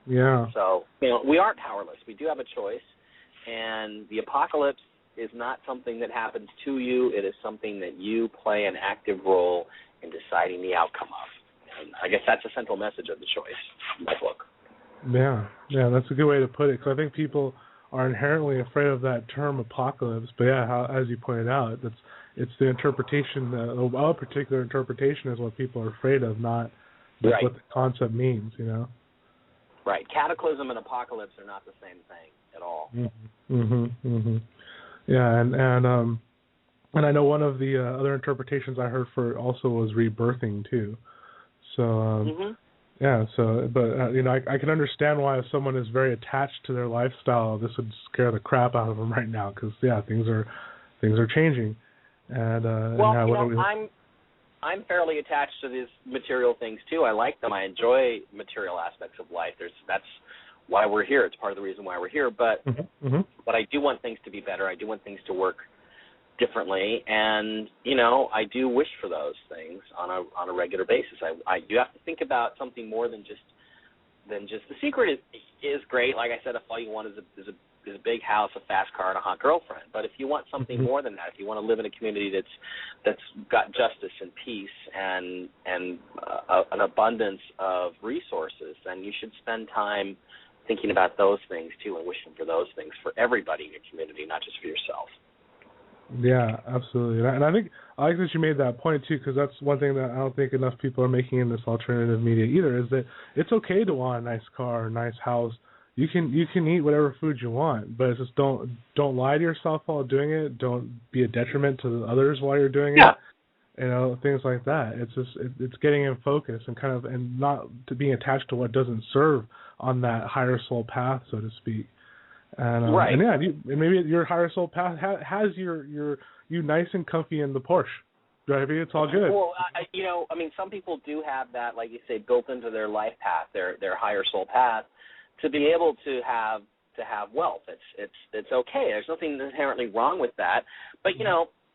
Yeah. So, we aren't powerless. We do have a choice, and the apocalypse is not something that happens to you. It is something that you play an active role in deciding the outcome of. And I guess that's the central message of the choice in my book. Yeah, that's a good way to put it. Because I think people are inherently afraid of that term apocalypse. But yeah, as you pointed out, it's the interpretation. A particular interpretation is what people are afraid of, not right. what the concept means. Right. Cataclysm and apocalypse are not the same thing at all. Yeah, and I know one of the other interpretations I heard for it also was rebirthing too. So yeah, so but I can understand why if someone is very attached to their lifestyle, this would scare the crap out of them right now, because things are changing. And I'm fairly attached to these material things too. I like them. I enjoy material aspects of life. That's why we're here. It's part of the reason why we're here. But but I do want things to be better. I do want things to work differently, and I do wish for those things on a regular basis. I do have to think about something more than just The Secret is great. Like I said, if all you want is a big house, a fast car, and a hot girlfriend. But if you want something more than that, if you want to live in a community that's got justice and peace and an abundance of resources, then you should spend time thinking about those things too, and wishing for those things for everybody in your community, not just for yourself. Yeah, absolutely. And I think I like that you made that point too, because that's one thing that I don't think enough people are making in this alternative media either, is that it's okay to want a nice car, a nice house. You can eat whatever food you want, but it's just don't lie to yourself while doing it. Don't be a detriment to the others while you're doing it. Things like that. It's just it's getting in focus and not to being attached to what doesn't serve on that higher soul path, so to speak. And right. And maybe your higher soul path has you nice and comfy in the Porsche. Driving, it's all good. Well, some people do have that, like you say, built into their life path, their higher soul path, to be able to have wealth. It's okay. There's nothing inherently wrong with that. But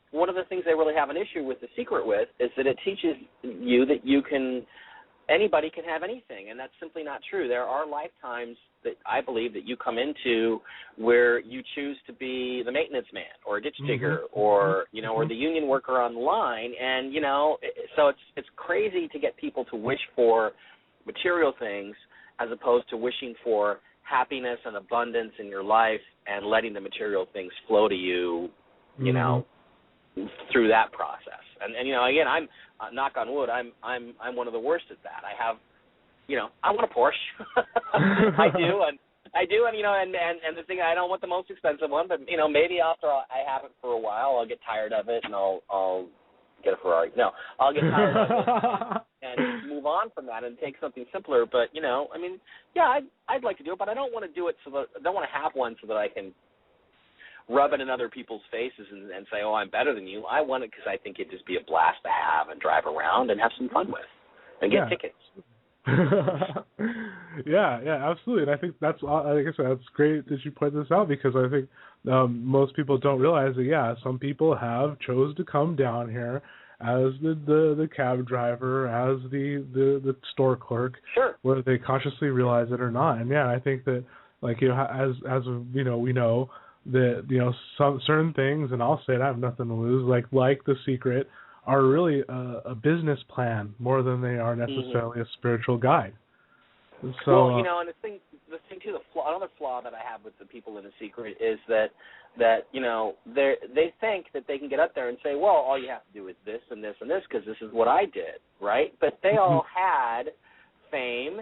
one of the things they really have an issue with The Secret with is that it teaches you that anybody can have anything, and that's simply not true. There are lifetimes that I believe that you come into where you choose to be the maintenance man or a ditch digger or or the union worker on the line, and so it's crazy to get people to wish for material things as opposed to wishing for happiness and abundance in your life and letting the material things flow to you, through that process. And again, I'm knock on wood, I'm one of the worst at that. I have, I want a Porsche. I do, and the thing, I don't want the most expensive one, but maybe after I have it for a while, I'll get tired of it and I'll get a Ferrari. No, I'll get tired of it and move on from that and take something simpler. But I'd like to do it, but I don't want to do it I don't want to have one so that I can rub it in other people's faces and say, oh, I'm better than you. I want it because I think it'd just be a blast to have and drive around and have some fun with and get tickets. yeah, absolutely. And I think that's, like I said, that's great that you point this out, because I think most people don't realize that, some people have chose to come down here as the cab driver, as the store clerk, whether they consciously realize it or not. And I think that, as we know, that some certain things, and I'll say it, I have nothing to lose, like The Secret, are really a business plan more than they are necessarily a spiritual guide. So, and the thing too, another flaw that I have with the people in The Secret is that they think that they can get up there and say, well, all you have to do is this and this and this because this is what I did, right? But they all had fame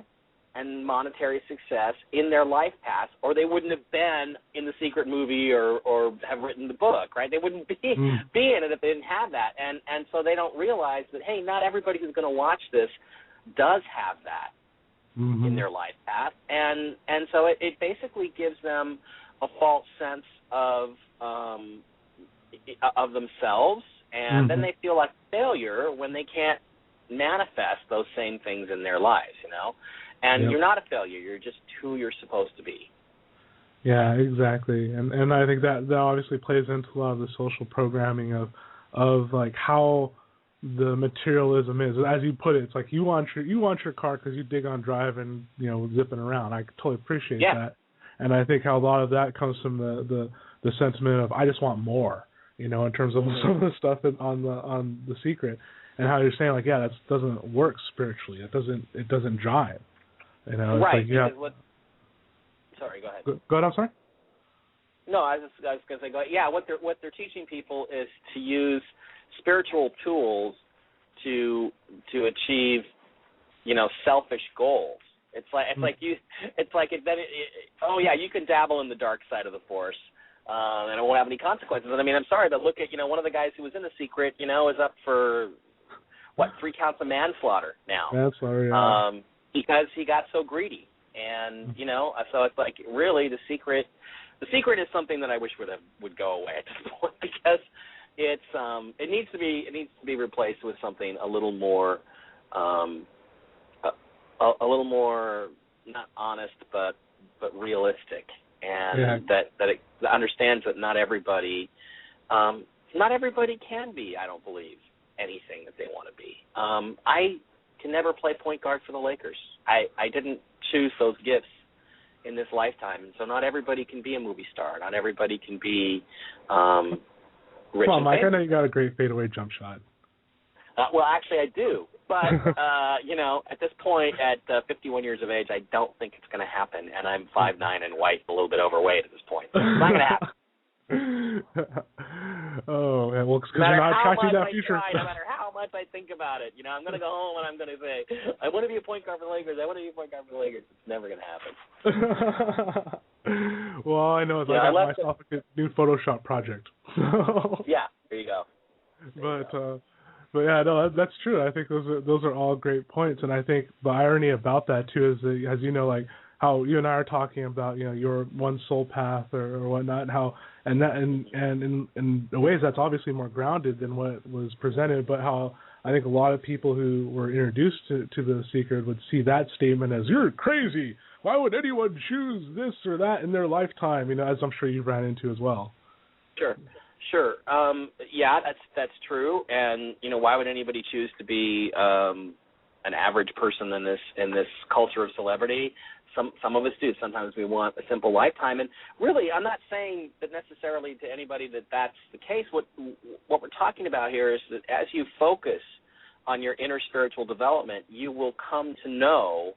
and monetary success in their life path, or they wouldn't have been in The Secret movie or have written the book, right? They wouldn't be in it if they didn't have that. And so they don't realize that, hey, not everybody who's going to watch this does have that in their life path. And so it basically gives them a false sense of themselves, and then they feel like failure when they can't manifest those same things in their lives, And you're not a failure. You're just who you're supposed to be. Yeah, exactly. And I think that obviously plays into a lot of the social programming of like how the materialism is. As you put it, it's like you want your car because you dig on driving, zipping around. I totally appreciate that. And I think how a lot of that comes from the sentiment of I just want more, in terms of some of the stuff on the Secret, and how you're saying that doesn't work spiritually. It doesn't jive. Right. Like, Sorry, go ahead. Go ahead. I'm sorry. No, I was going to say, what they're teaching people is to use spiritual tools to achieve, selfish goals. You can dabble in the dark side of the Force, and it won't have any consequences. And I mean, I'm sorry, but look at, one of the guys who was in The Secret, is up for 3 counts of manslaughter now. Manslaughter, yeah. Because he got so greedy, and so it's like really The Secret is something that I wish would go away at this point, because it needs to be replaced with something a little more not honest but realistic, and that it understands that not everybody can be, I don't believe, anything that they want to be. I can never play point guard for the Lakers. I didn't choose those gifts in this lifetime, and so not everybody can be a movie star. Not everybody can be rich. Come on, Mike, famous. I know you got a great fadeaway jump shot. Well, actually, I do. But, at this point, at 51 years of age, I don't think it's going to happen, and I'm 5'9" and white, a little bit overweight at this point. So it's not going to happen. Oh, yeah, well, because you're not attracting that future. No matter how much I think about it, I'm going to go home and I'm going to say, I want to be a point guard for the Lakers. It's never going to happen. Well, all I know is I got myself a new Photoshop project. Yeah, there you go. But yeah, no, that's true. I think those are all great points, and I think the irony about that too is that, as you know, like how you and I are talking about, your one soul path or whatnot, and in ways that's obviously more grounded than what was presented, but how I think a lot of people who were introduced to The Secret would see that statement as, you're crazy. Why would anyone choose this or that in their lifetime? As I'm sure you ran into as well. Sure. That's true. And why would anybody choose to be an average person in this culture of celebrity? Some of us do. Sometimes we want a simple lifetime. And really, I'm not saying that necessarily to anybody that that's the case. What we're talking about here is that as you focus on your inner spiritual development, you will come to know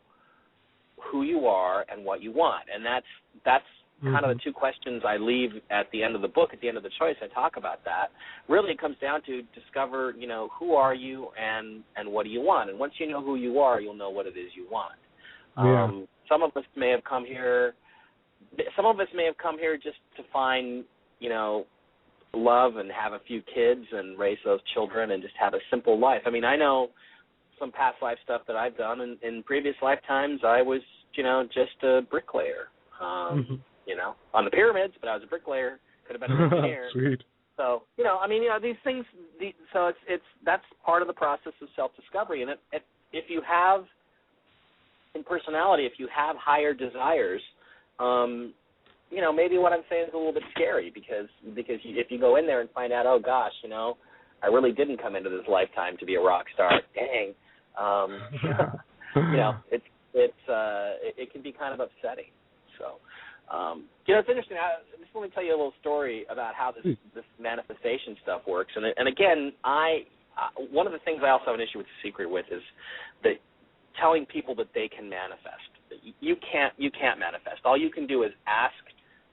who you are and what you want. And that's kind of the two questions I leave at the end of the book. At the end of the choice, I talk about that. Really, it comes down to discover, who are you and what do you want. And once you know who you are, you'll know what it is you want. Yeah. Some of us may have come here just to find, love and have a few kids and raise those children and just have a simple life. I mean, I know some past life stuff that I've done. In previous lifetimes, I was, just a bricklayer. On the pyramids, but I was a bricklayer. Could have been an engineer. Sweet. So, these things. So that's part of the process of self-discovery. And if you have, in personality, if you have higher desires, maybe what I'm saying is a little bit scary because if you go in there and find out, oh gosh, I really didn't come into this lifetime to be a rock star. Dang. It can be kind of upsetting. So. It's interesting. Just let me tell you a little story about how this manifestation stuff works. And again, one of the things I also have an issue with The Secret with is that telling people that they can manifest. You can't manifest. All you can do is ask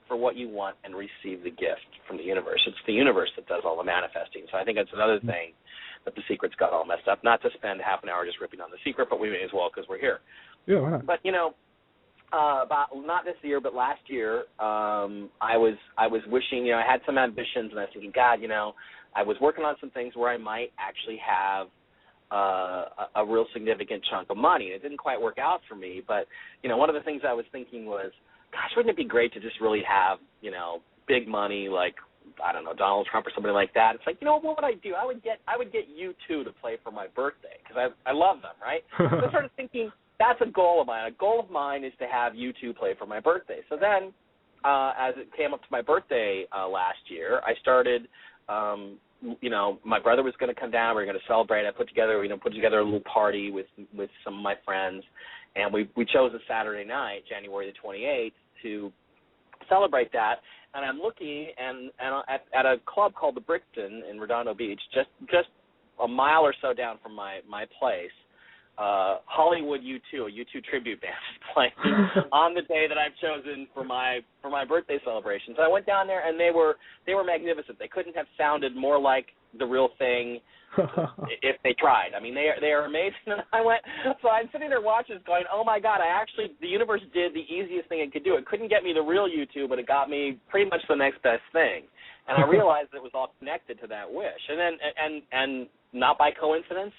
for what you want and receive the gift from the universe. It's the universe that does all the manifesting. So I think that's another thing that The Secret's got all messed up. Not to spend half an hour just ripping on The Secret, but we may as well because we're here. Yeah, why not? But about not this year, but last year, I was wishing, I had some ambitions, and I was thinking, God, I was working on some things where I might actually have a real significant chunk of money. It didn't quite work out for me, but one of the things I was thinking was, gosh, wouldn't it be great to just really have big money, like I don't know, Donald Trump or somebody like that? It's like, what would I do? I would get U2 to play for my birthday because I love them, right? So I started thinking, that's a goal of mine. A goal of mine is to have U2 play for my birthday. So then, as it came up to my birthday last year, I started, my brother was going to come down. We were going to celebrate. I put together a little party with some of my friends, and we chose a Saturday night, January the 28th, to celebrate that. And I'm looking and at a club called the Brickton in Redondo Beach, just a mile or so down from my place. Hollywood U2, a U2 tribute band, is playing on the day that I've chosen for my birthday celebration. So I went down there, and they were magnificent. They couldn't have sounded more like the real thing if they tried. I mean, they are amazing. And so I'm sitting there watching, going, oh my God! The universe did the easiest thing it could do. It couldn't get me the real U2, but it got me pretty much the next best thing. And I realized it was all connected to that wish. And then, and not by coincidence,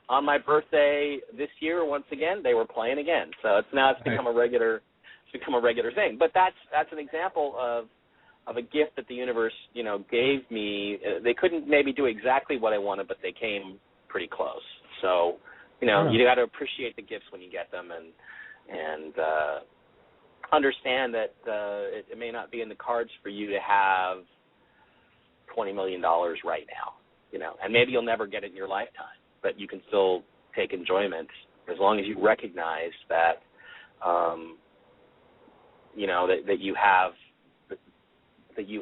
on my birthday this year, once again, they were playing again. So it's become a regular thing. But that's an example of a gift that the universe, gave me. They couldn't maybe do exactly what I wanted, but they came pretty close. So, you got to appreciate the gifts when you get them, and understand that it may not be in the cards for you to have $20 million right now, and maybe you'll never get it in your lifetime, but you can still take enjoyment as long as you recognize that, that you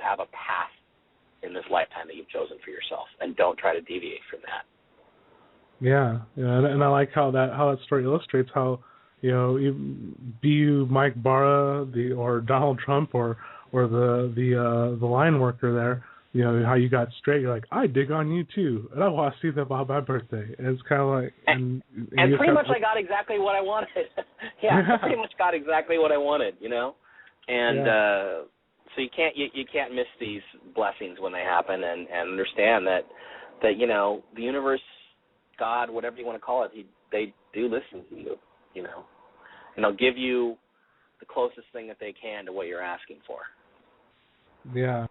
have a path in this lifetime that you've chosen for yourself, and don't try to deviate from that. Yeah, and I like how that story illustrates how, be you Mike Bara, or Donald Trump, or the line worker there, how you got straight. You're like, I dig on you too, and I want to see them on my birthday. And it's kind of like, and pretty much I got exactly what I wanted. I pretty much got exactly what I wanted, and so you can't miss these blessings when they happen, and understand that the universe, God, whatever you want to call it, they do listen to you, and they'll give you the closest thing that they can to what you're asking for. Yeah.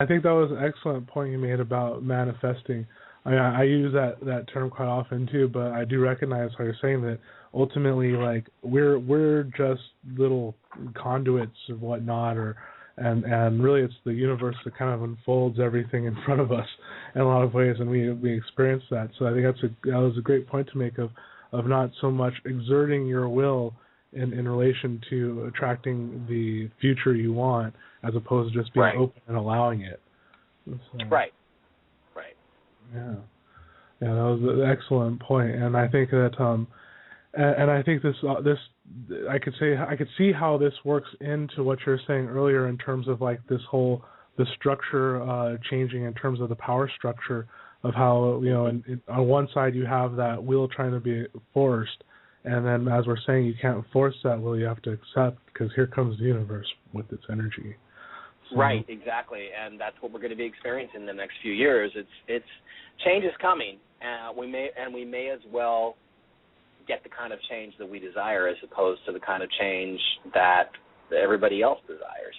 I think that was an excellent point you made about manifesting. I mean, I use that term quite often too, but I do recognize how you're saying that ultimately, like, we're just little conduits of whatnot, and really it's the universe that kind of unfolds everything in front of us in a lot of ways, and we experience that. So I think that was a great point to make of not so much exerting your will in relation to attracting the future you want, as opposed to just being open and allowing it. So, Right. Yeah, that was an excellent point, and I think that and I think this I could see how this works into what you're saying earlier in terms of like the structure changing in terms of the power structure of how on one side you have that will trying to be forced, and then as we're saying, you can't force that will, you have to accept, because here comes the universe with its energy. So. Right, exactly, and that's what we're going to be experiencing in the next few years. It's change is coming. We may as well get the kind of change that we desire, as opposed to the kind of change that everybody else desires.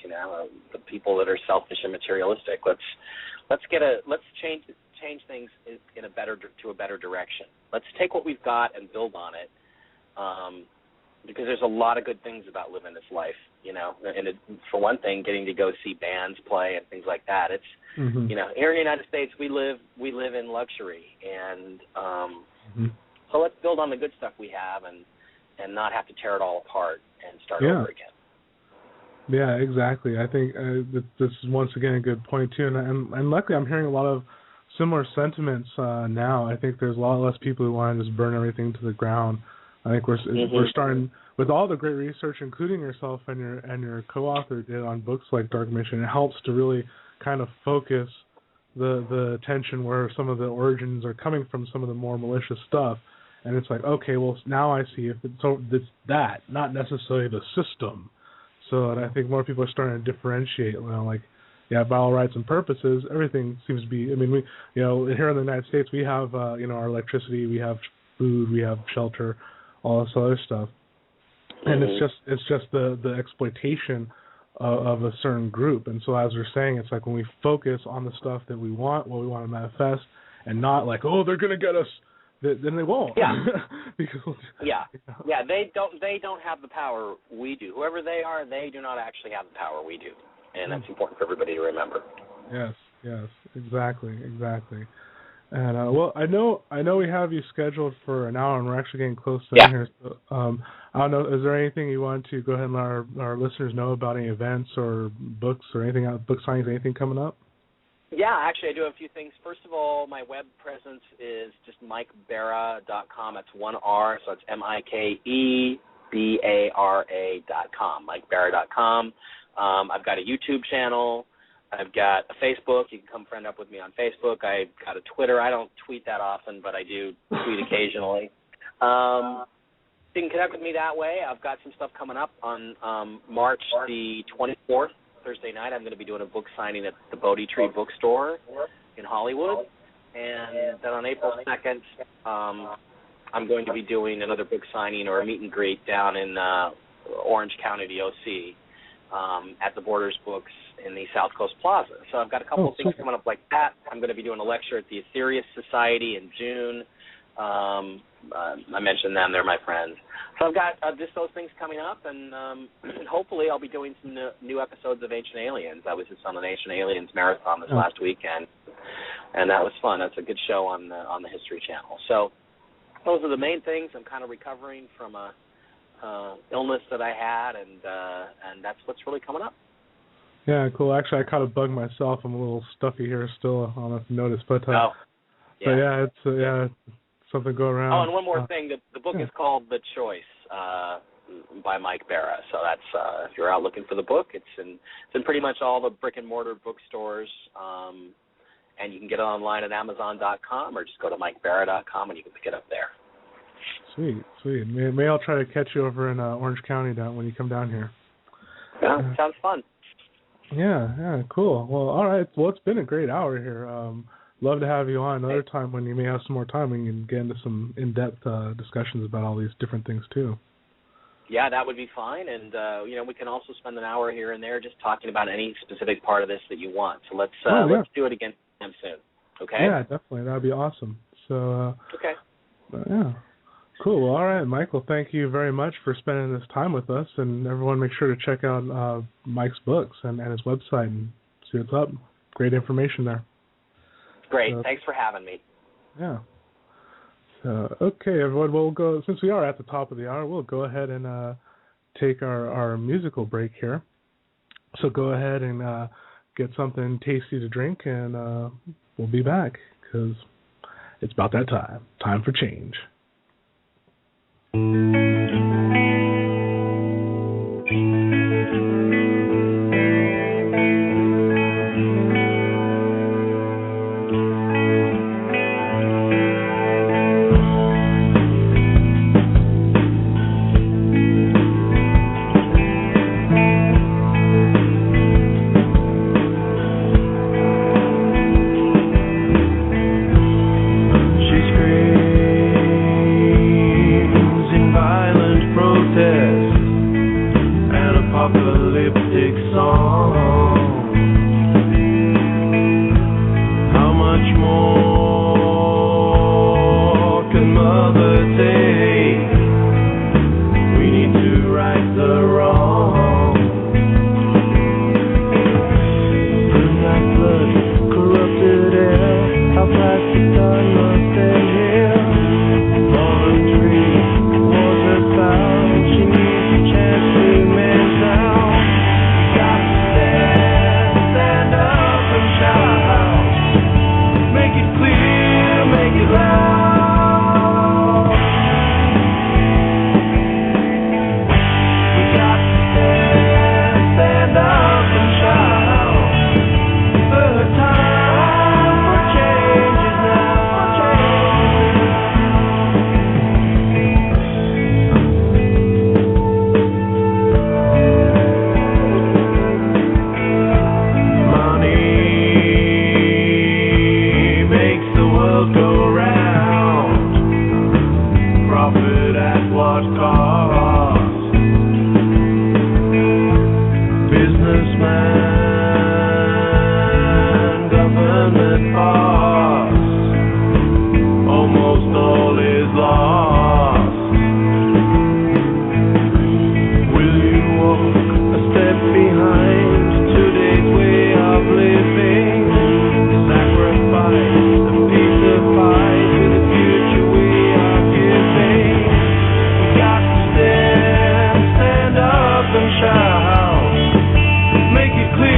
The people that are selfish and materialistic. Let's change things to a better direction. Let's take what we've got and build on it. Because there's a lot of good things about living this life, and for one thing, getting to go see bands play and things like that. It's, here in the United States, we live in luxury, and so let's build on the good stuff we have, and not have to tear it all apart and start over again. Yeah, exactly. I think this is once again a good point too, and luckily I'm hearing a lot of similar sentiments now. I think there's a lot less people who want to just burn everything to the ground. I think we're starting with all the great research, including yourself and your co-author did on books like Dark Mission. It helps to really kind of focus the attention where some of the origins are coming from, some of the more malicious stuff, and it's like, okay, well now I see if it's that, not necessarily the system. So, and I think more people are starting to differentiate. By all rights and purposes, everything seems to be. I mean, we here in the United States we have our electricity, we have food, we have shelter, all this other stuff, and it's just the exploitation of a certain group. And so, as we're saying, it's like when we focus on the stuff that we want, what we want to manifest, and not like, oh, they're gonna get us, then they won't. Yeah. Because, they don't have the power we do. Whoever they are, they do not actually have the power we do, and that's important for everybody to remember. Yes, exactly. And I know we have you scheduled for an hour, and we're actually getting close to here. So, I don't know. Is there anything you want to go ahead and let our listeners know about any events or books or anything, book signings, anything coming up? Yeah, actually, I do have a few things. First of all, my web presence is just MikeBara.com. It's one R, so it's MikeBara.com, MikeBara.com. I've got a YouTube channel. I've got a Facebook. You can come friend up with me on Facebook. I've got a Twitter. I don't tweet that often, but I do tweet occasionally. You can connect with me that way. I've got some stuff coming up on March the 24th, Thursday night. I'm going to be doing a book signing at the Bodhi Tree Bookstore in Hollywood. And then on April 2nd, I'm going to be doing another book signing or a meet and greet down in Orange County, the OC, at the Borders Books in the South Coast Plaza. So I've got a couple of things coming up like that. I'm going to be doing a lecture at the Theorist Society in June. I mentioned them. They're my friends. So I've got just those things coming up, and hopefully I'll be doing some new episodes of Ancient Aliens. I was just on an Ancient Aliens marathon this last weekend, and that was fun. That's a good show on the History Channel. So those are the main things. I'm kind of recovering from a illness that I had, and that's what's really coming up. Yeah, cool. Actually, I kind of bugged myself. I'm a little stuffy here still. I don't know if you noticed, but yeah. So yeah, it's something go around. Oh, and one more thing. The book is called The Choice by Mike Bara. So that's if you're out looking for the book, it's in pretty much all the brick and mortar bookstores, and you can get it online at Amazon.com or just go to MikeBara.com and you can pick it up there. Sweet. May I'll try to catch you over in Orange County when you come down here. Yeah, sounds fun. Yeah, cool. Well, all right. Well, it's been a great hour here. Love to have you on another time when you may have some more time. We can get into some in-depth discussions about all these different things too. Yeah, that would be fine. And we can also spend an hour here and there just talking about any specific part of this that you want. So let's do it again soon. Okay? Yeah, definitely. That'd be awesome. So okay. Yeah. Cool. Well, all right, Michael, thank you very much for spending this time with us. And everyone make sure to check out Mike's books and his website and see what's up. Great information there. Great. Thanks for having me. Yeah. So, okay, everyone, we'll go, since we are at the top of the hour, we'll go ahead and take our musical break here. So go ahead and get something tasty to drink, and we'll be back because it's about that time. Time for change. Make it clear.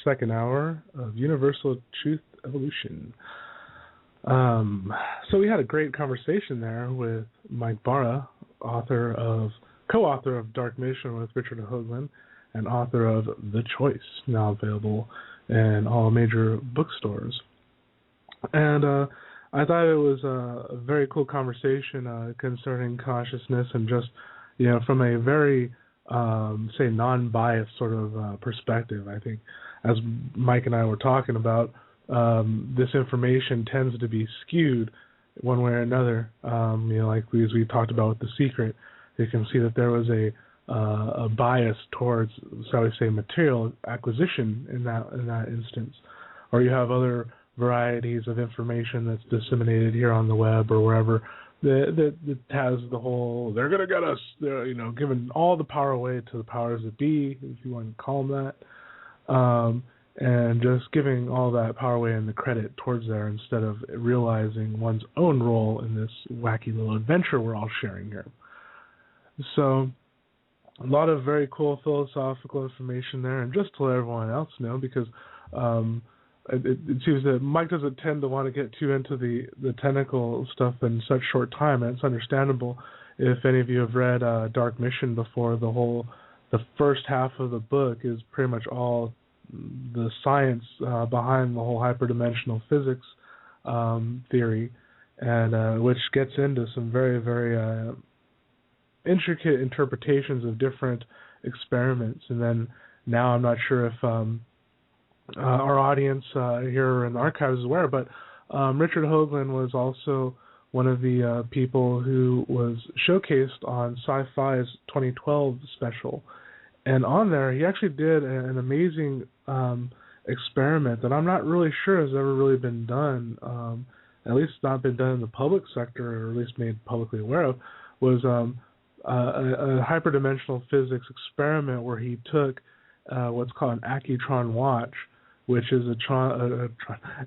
second hour of Universal Truth Evolution. So we had a great conversation there with Mike Bara, co-author of Dark Mission with Richard Hoagland, and author of The Choice, now available in all major bookstores. And I thought it was a very cool conversation concerning consciousness, and just, from a very, say, non-biased sort of perspective. I think, as Mike and I were talking about, this information tends to be skewed one way or another. Like as we talked about with The Secret, you can see that there was a bias towards, shall we say, material acquisition in that instance. Or you have other varieties of information that's disseminated here on the web or wherever that has the whole, they're going to get us, giving all the power away to the powers that be, if you want to call them that, and just giving all that power away and the credit towards there instead of realizing one's own role in this wacky little adventure we're all sharing here. So a lot of very cool philosophical information there, and just to let everyone else know, because it seems that Mike doesn't tend to want to get too into the technical stuff in such short time, and it's understandable. If any of you have read Dark Mission before, the first half of the book is pretty much all the science behind the whole hyperdimensional physics theory, and which gets into some very, very intricate interpretations of different experiments. And then now I'm not sure if our audience here in the archives is aware, but Richard Hoagland was also one of the people who was showcased on Sci-Fi's 2012 special. And on there, he actually did an amazing experiment that I'm not really sure has ever really been done, at least not been done in the public sector, or at least made publicly aware of, was a hyperdimensional physics experiment where he took what's called an Accutron watch, which is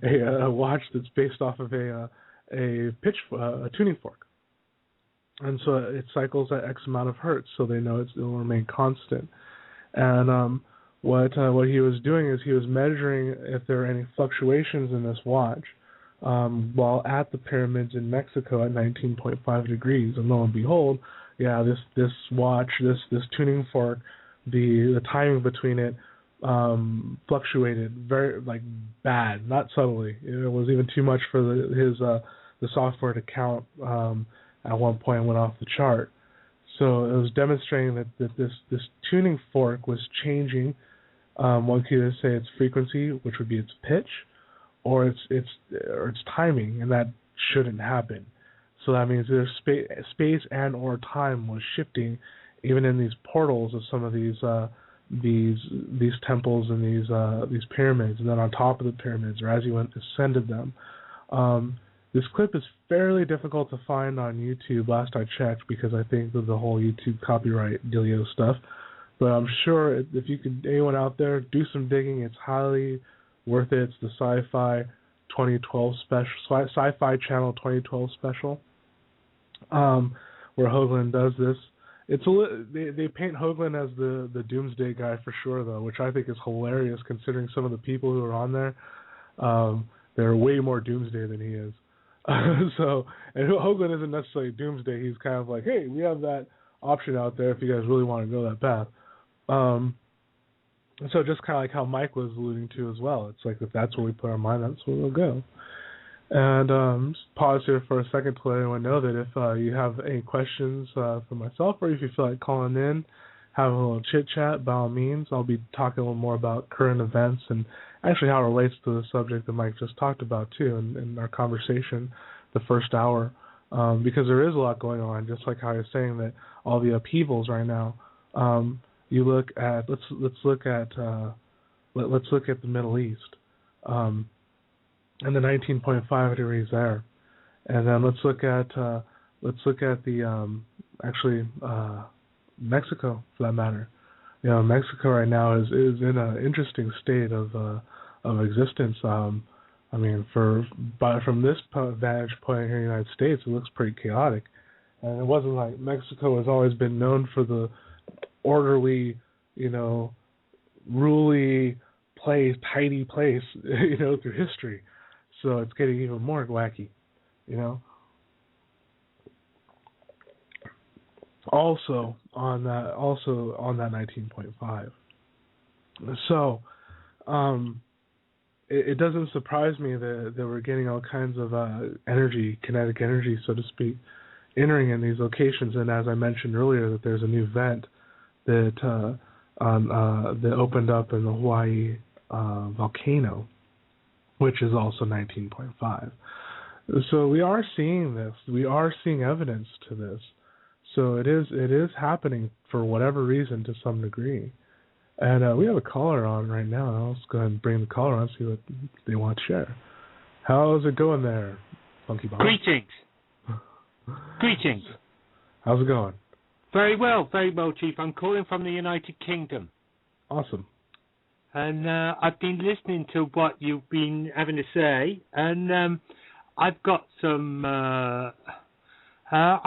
a watch that's based off of a tuning fork. And so it cycles at X amount of hertz, so they know it will remain constant. And what he was doing is he was measuring if there are any fluctuations in this watch while at the pyramids in Mexico at 19.5 degrees. And lo and behold, this watch, this tuning fork, the timing between it fluctuated very bad, not subtly. It was even too much for the software to count. At one point went off the chart. So it was demonstrating that this tuning fork was changing. One could either say its frequency, which would be its pitch, or its timing, and that shouldn't happen. So that means there's space and or time was shifting, even in these portals of some of these temples and these pyramids, and then on top of the pyramids, or as you ascended them. This clip is fairly difficult to find on YouTube, last I checked, because I think of the whole YouTube copyright dealio stuff. But I'm sure if you could, anyone out there, do some digging. It's highly worth it. It's the Sci-Fi 2012 special, Sci-Fi Channel 2012 special, where Hoagland does this. They paint Hoagland as the doomsday guy for sure, though, which I think is hilarious considering some of the people who are on there. They're way more doomsday than he is. And Hoagland isn't necessarily doomsday. He's kind of like, hey, we have that option out there if you guys really want to go that path. So just kind of like how Mike was alluding to as well. It's like if that's where we put our mind, that's where we'll go. And just pause here for a second to let everyone know that if you have any questions for myself, or if you feel like calling in, have a little chit-chat, by all means. I'll be talking a little more about current events and actually how it relates to the subject that Mike just talked about, too, in our conversation the first hour, because there is a lot going on, just like how I was saying that all the upheavals right now. You look at let's look at the Middle East, and the 19.5 degrees there, and then let's look at the Mexico, for that matter. Mexico right now is in an interesting state of existence. From this vantage point here in the United States, it looks pretty chaotic. And it wasn't like Mexico has always been known for the orderly, ruly, tidy place, through history. So it's getting even more wacky, Also on that 19.5. So, it doesn't surprise me that we're getting all kinds of kinetic energy, so to speak, entering in these locations. And as I mentioned earlier, that there's a new vent that opened up in the Hawaii volcano, which is also 19.5. So we are seeing this. We are seeing evidence to this. So it is happening for whatever reason to some degree. And we have a caller on right now. Let's go ahead and bring the caller on, see what they want to share. How's it going there, Funky Bob? Greetings. Greetings. How's it going? Very well, Chief. I'm calling from the United Kingdom. Awesome. And I've been listening to what you've been having to say, and I've got some... I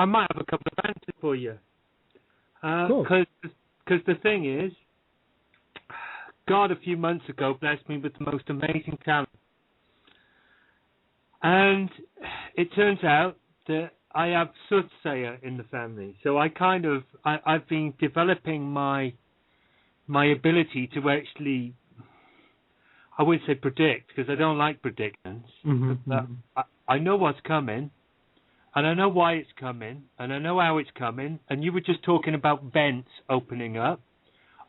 might have a couple of answers for you. Cool. Because the thing is, God a few months ago blessed me with the most amazing talent. And it turns out that I have soothsayer in the family. So I've been developing my ability to actually, I wouldn't say predict, because I don't like predictions. But I know what's coming, and I know why it's coming, and I know how it's coming. And you were just talking about vents opening up.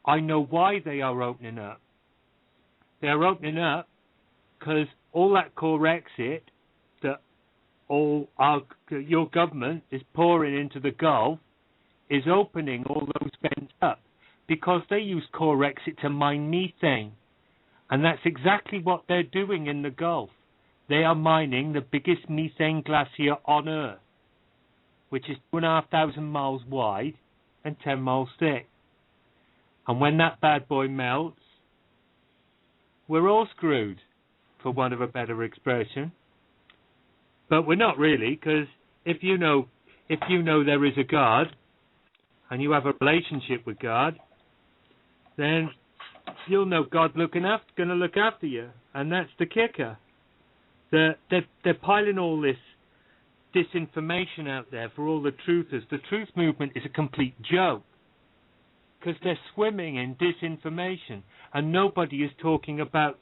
I know why they are opening up. They are opening up because all that core exit that your government is pouring into the Gulf is opening all those vents up because they use core exit to mine methane. And that's exactly what they're doing in the Gulf. They are mining the biggest methane glacier on Earth, which is 2,500 miles wide and 10 miles thick. And when that bad boy melts, we're all screwed, for want of a better expression. But we're not really, because if you know there is a God, and you have a relationship with God, then you'll know God going to look after you, and that's the kicker. They're piling all this disinformation out there for all the truthers. The truth movement is a complete joke, because they're swimming in disinformation, and nobody is talking about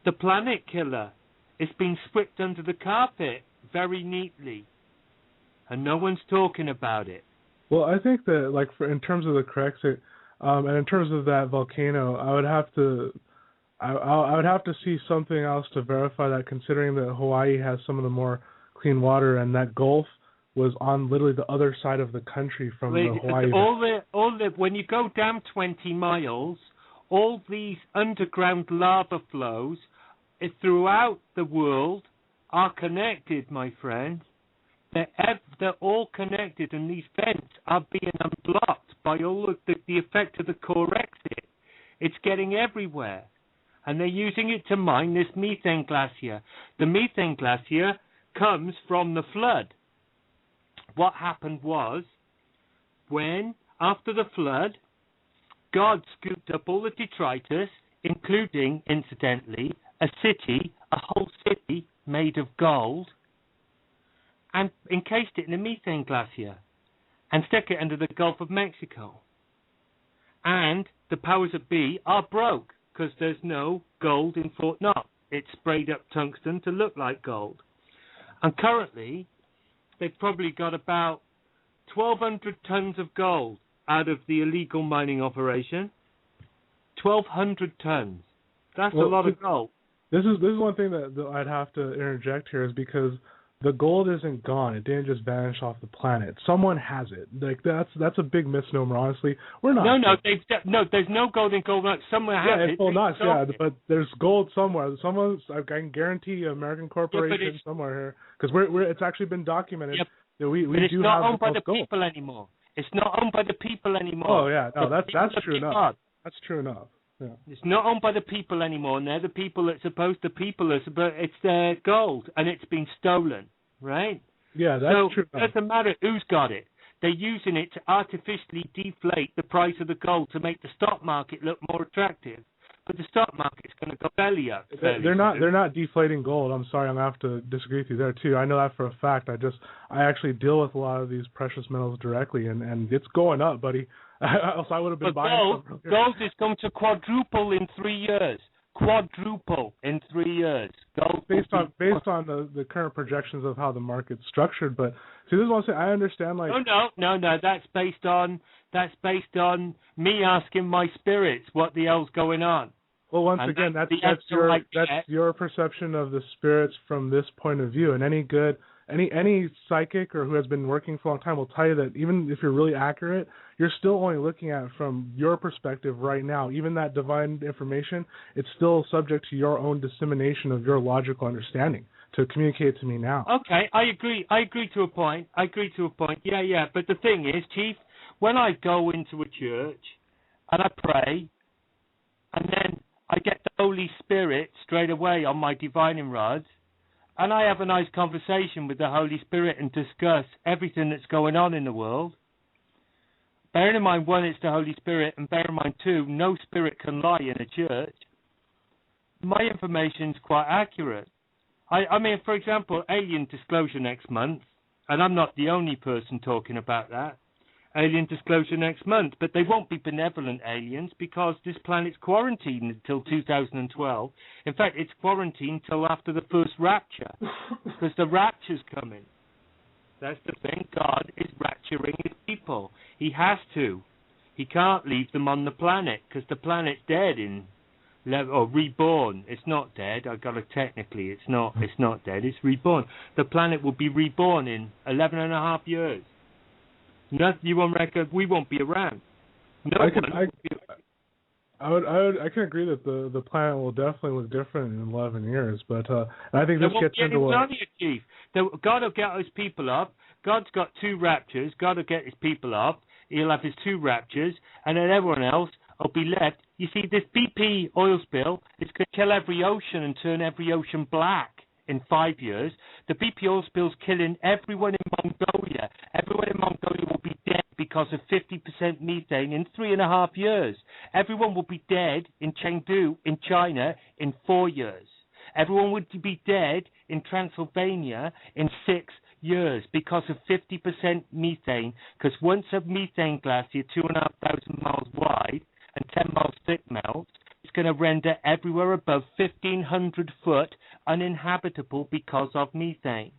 the planet killer. It's been swept under the carpet very neatly, and no one's talking about it. Well, I think that, in terms of the Corexit, and in terms of that volcano, I would have to see something else to verify that, considering that Hawaii has some of the more clean water, and that Gulf was on literally the other side of the country from the Hawaii. When you go down 20 miles, all these underground lava flows throughout the world are connected, my friend. They're all connected, and these vents are being unblocked by all of the effect of the core exit. It's getting everywhere, and they're using it to mine this methane glacier. The methane glacier comes from the flood. What happened was, after the flood, God scooped up all the detritus, including, incidentally, a whole city made of gold, and encased it in a methane glacier, and stuck it under the Gulf of Mexico. And the powers that be are broke, because there's no gold in Fort Knox. It's sprayed up tungsten to look like gold. And currently, they've probably got about 1,200 tons of gold out of the illegal mining operation. 1,200 tons. That's a lot of gold. This is one thing that I'd have to interject here, is because the gold isn't gone. It didn't just vanish off the planet. Someone has it. That's a big misnomer. Honestly, we're not. There's no gold in gold. Somewhere has it. Well, not but there's gold somewhere. I can guarantee American corporation somewhere here, because it's actually been documented that we do have. It's not owned by the people anymore. It's not owned by the people anymore. Oh yeah, no, that's true enough. That's true enough. Yeah. It's not owned by the people anymore, and they're the people that supposed to people us, but it's their gold, and it's been stolen, right? Yeah, that's true. So it doesn't matter who's got it. They're using it to artificially deflate the price of the gold to make the stock market look more attractive. but the stock market's going to go belly up. They're not deflating gold. I'm sorry, I'm going to have to disagree with you there too. I know that for a fact. I actually deal with a lot of these precious metals directly, and it's going up, buddy. Else I would have been buying some. Gold is going to quadruple in 3 years. Quadruple in 3 years. Gold based on the current projections of how the market's structured. But see, this is what I'm saying. I understand. Like no. That's based on me asking my spirits what the hell's going on. Well, once again, that's your perception of the spirits from this point of view. And any psychic or who has been working for a long time will tell you that even if you're really accurate, you're still only looking at it from your perspective right now. Even that divine information, it's still subject to your own dissemination of your logical understanding to communicate to me now. Okay, I agree. I agree to a point. Yeah. But the thing is, Chief, when I go into a church and I pray, and then I get the Holy Spirit straight away on my divining rods, and I have a nice conversation with the Holy Spirit and discuss everything that's going on in the world. Bearing in mind, one, it's the Holy Spirit, and bear in mind, two, no spirit can lie in a church. My information's quite accurate. I mean, for example, alien disclosure next month, and I'm not the only person talking about that. Alien disclosure next month, but they won't be benevolent aliens because this planet's quarantined until 2012. In fact, it's quarantined till after the first rapture, because the rapture's coming. That's the thing. God is rapturing his people. He has to. He can't leave them on the planet because the planet's dead or reborn. It's not dead. Technically, it's not dead. It's reborn. The planet will be reborn in 11 and a half years. Nothing, you won't reckon we won't be around. I can agree that the planet will definitely look different in 11 years, but I think this gets into what Chief. God will get his people up. God's got 2 raptures. God will get his people up. He'll have his 2 raptures, and then everyone else will be left. You see, this BP oil spill is going to kill every ocean and turn every ocean black. In 5 years, the BP oil spill's killing everyone in Mongolia. Everyone in Mongolia will be dead because of 50% methane in 3.5 years. Everyone will be dead in Chengdu, in China, in 4 years. Everyone would be dead in Transylvania in 6 years because of 50% methane. Because once a methane glacier 2,500 miles wide and 10 miles thick melts, it's going to render everywhere above 1,500 foot uninhabitable because of methane.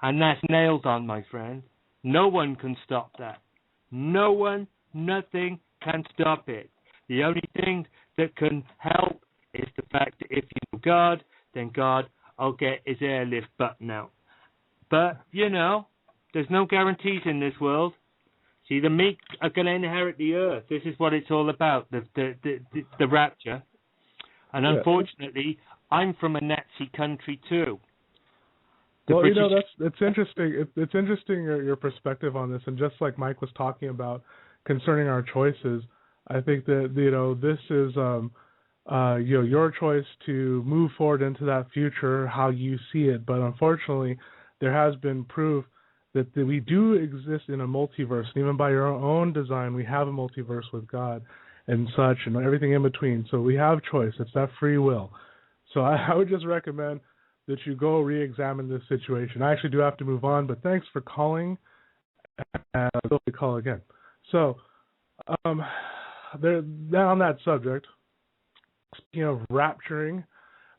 And that's nailed on, my friend. No one can stop that. No one, nothing can stop it. The only thing that can help is the fact that if you know God, then God will get his airlift button out. But, there's no guarantees in this world. See, the meek are going to inherit the earth. This is what it's all about, the rapture. And unfortunately, I'm from a Nazi country too. It's interesting. It's interesting your perspective on this, and just like Mike was talking about concerning our choices, I think that this is your choice to move forward into that future how you see it. But unfortunately, there has been proof that we do exist in a multiverse, and even by your own design, we have a multiverse with God and such, and everything in between. So we have choice. It's that free will. So I would just recommend that you go re-examine this situation. I actually do have to move on, but thanks for calling, and I'll call again. So, on that subject, speaking of rapturing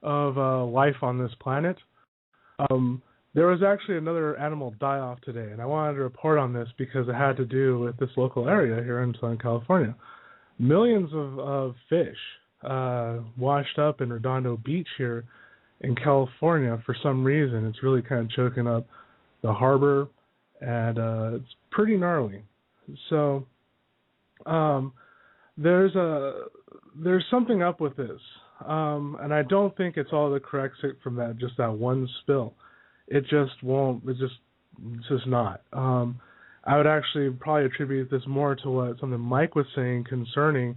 of life on this planet, there was actually another animal die-off today, and I wanted to report on this because it had to do with this local area here in Southern California. Millions of fish washed up in Redondo Beach here in California for some reason. It's really kind of choking up the harbor, and it's pretty gnarly. So there's something up with this, and I don't think it's all the correct from just that one spill. It just won't. It's just not. I would actually probably attribute this more to something Mike was saying concerning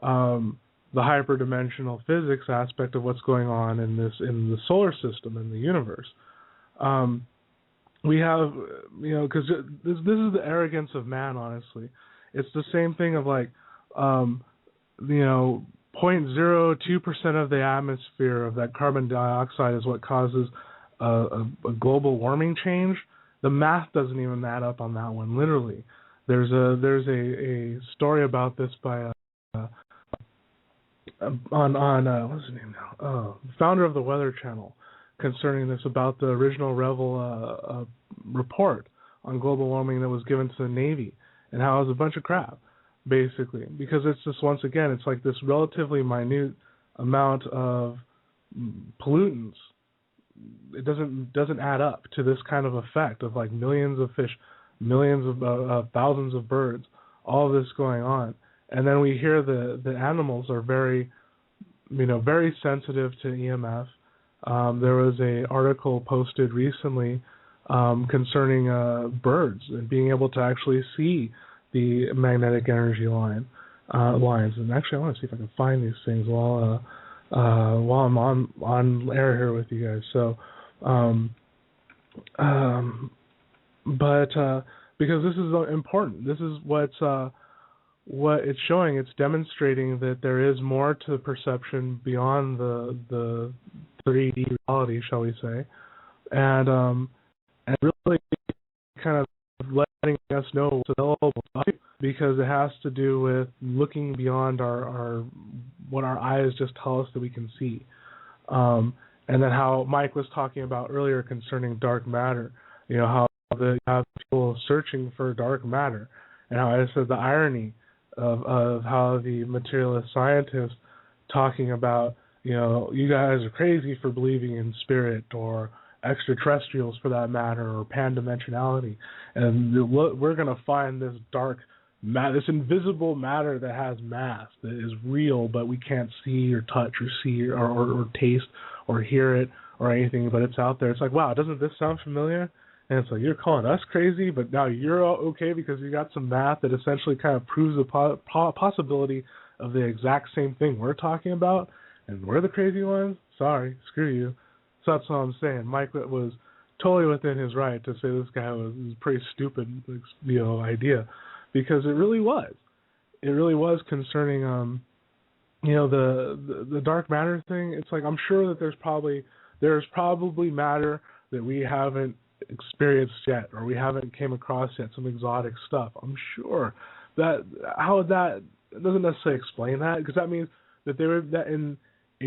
the hyperdimensional physics aspect of what's going on in the solar system, in the universe. We have, because this is the arrogance of man. Honestly, it's the same thing of 0.02% of the atmosphere of that carbon dioxide is what causes a global warming change. The math doesn't even add up on that one. Literally, there's a story about this by what's his name now? Founder of the Weather Channel, concerning this, about the original Revel report on global warming that was given to the Navy, and how it was a bunch of crap, basically, because it's just, once again, it's like this relatively minute amount of pollutants. It doesn't add up to this kind of effect of like millions of fish, millions of thousands of birds, all of this going on. And then we hear the animals are very, very sensitive to EMF. There was an article posted recently concerning birds and being able to actually see the magnetic energy lines. And actually, I want to see if I can find these things while I'm on air here with you guys. So, because this is important. This is what it's showing. It's demonstrating that there is more to perception beyond the 3D reality, shall we say, and really kind of letting us know what's available, because it has to do with looking beyond our what our eyes just tell us that we can see. And then how Mike was talking about earlier concerning dark matter, how you have people searching for dark matter, and how I said the irony of how the materialist scientists talking about, you guys are crazy for believing in spirit or extraterrestrials for that matter, or pan-dimensionality, and we're going to find this dark matter, this invisible matter that has mass, that is real, but we can't see or touch or see or taste or hear it or anything, but it's out there. It's like, wow, doesn't this sound familiar? And it's like, you're calling us crazy, but now you're okay because you got some math that essentially kind of proves the possibility of the exact same thing we're talking about, and we're the crazy ones? Sorry, screw you. So that's what I'm saying. Mike was totally within his right to say this guy was a pretty stupid, idea, because it really was. It really was concerning, the dark matter thing. It's like, I'm sure that there's probably matter that we haven't experienced yet, or we haven't came across yet, some exotic stuff. I'm sure that it doesn't necessarily explain that, because that means that that in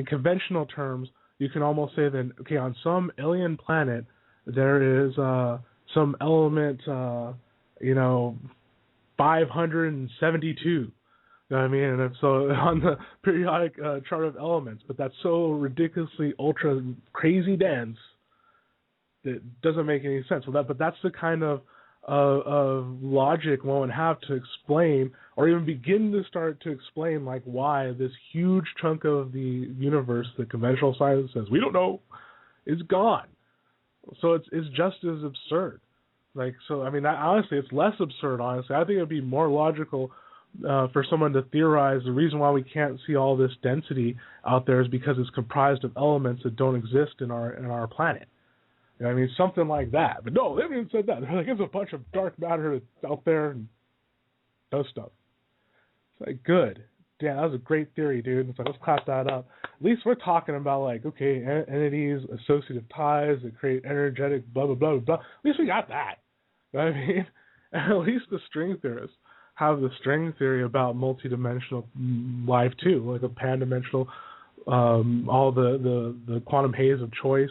conventional terms, you can almost say that, okay, on some alien planet there is some element 572. You know what I mean? And so on the periodic chart of elements, but that's so ridiculously ultra crazy dense that doesn't make any sense. But that's the kind of logic one would have to explain, or even begin to start to explain, like, why this huge chunk of the universe that conventional science says we don't know is gone. So it's just as absurd. Like, so I mean, honestly, it's less absurd. Honestly, I think it'd be more logical for someone to theorize the reason why we can't see all this density out there is because it's comprised of elements that don't exist in our planet. You know what I mean, something like that. But no, they haven't even said that. They're like, it's a bunch of dark matter that's out there and does stuff. It's like, good. Damn, that was a great theory, dude. It's like, let's clap that up. At least we're talking about, like, okay, entities, associative ties that create energetic blah, blah, blah, blah. At least we got that. You know what I mean? And at least the string theorists have the string theory about multidimensional life, too, like a pan-dimensional, all the quantum haze of choice,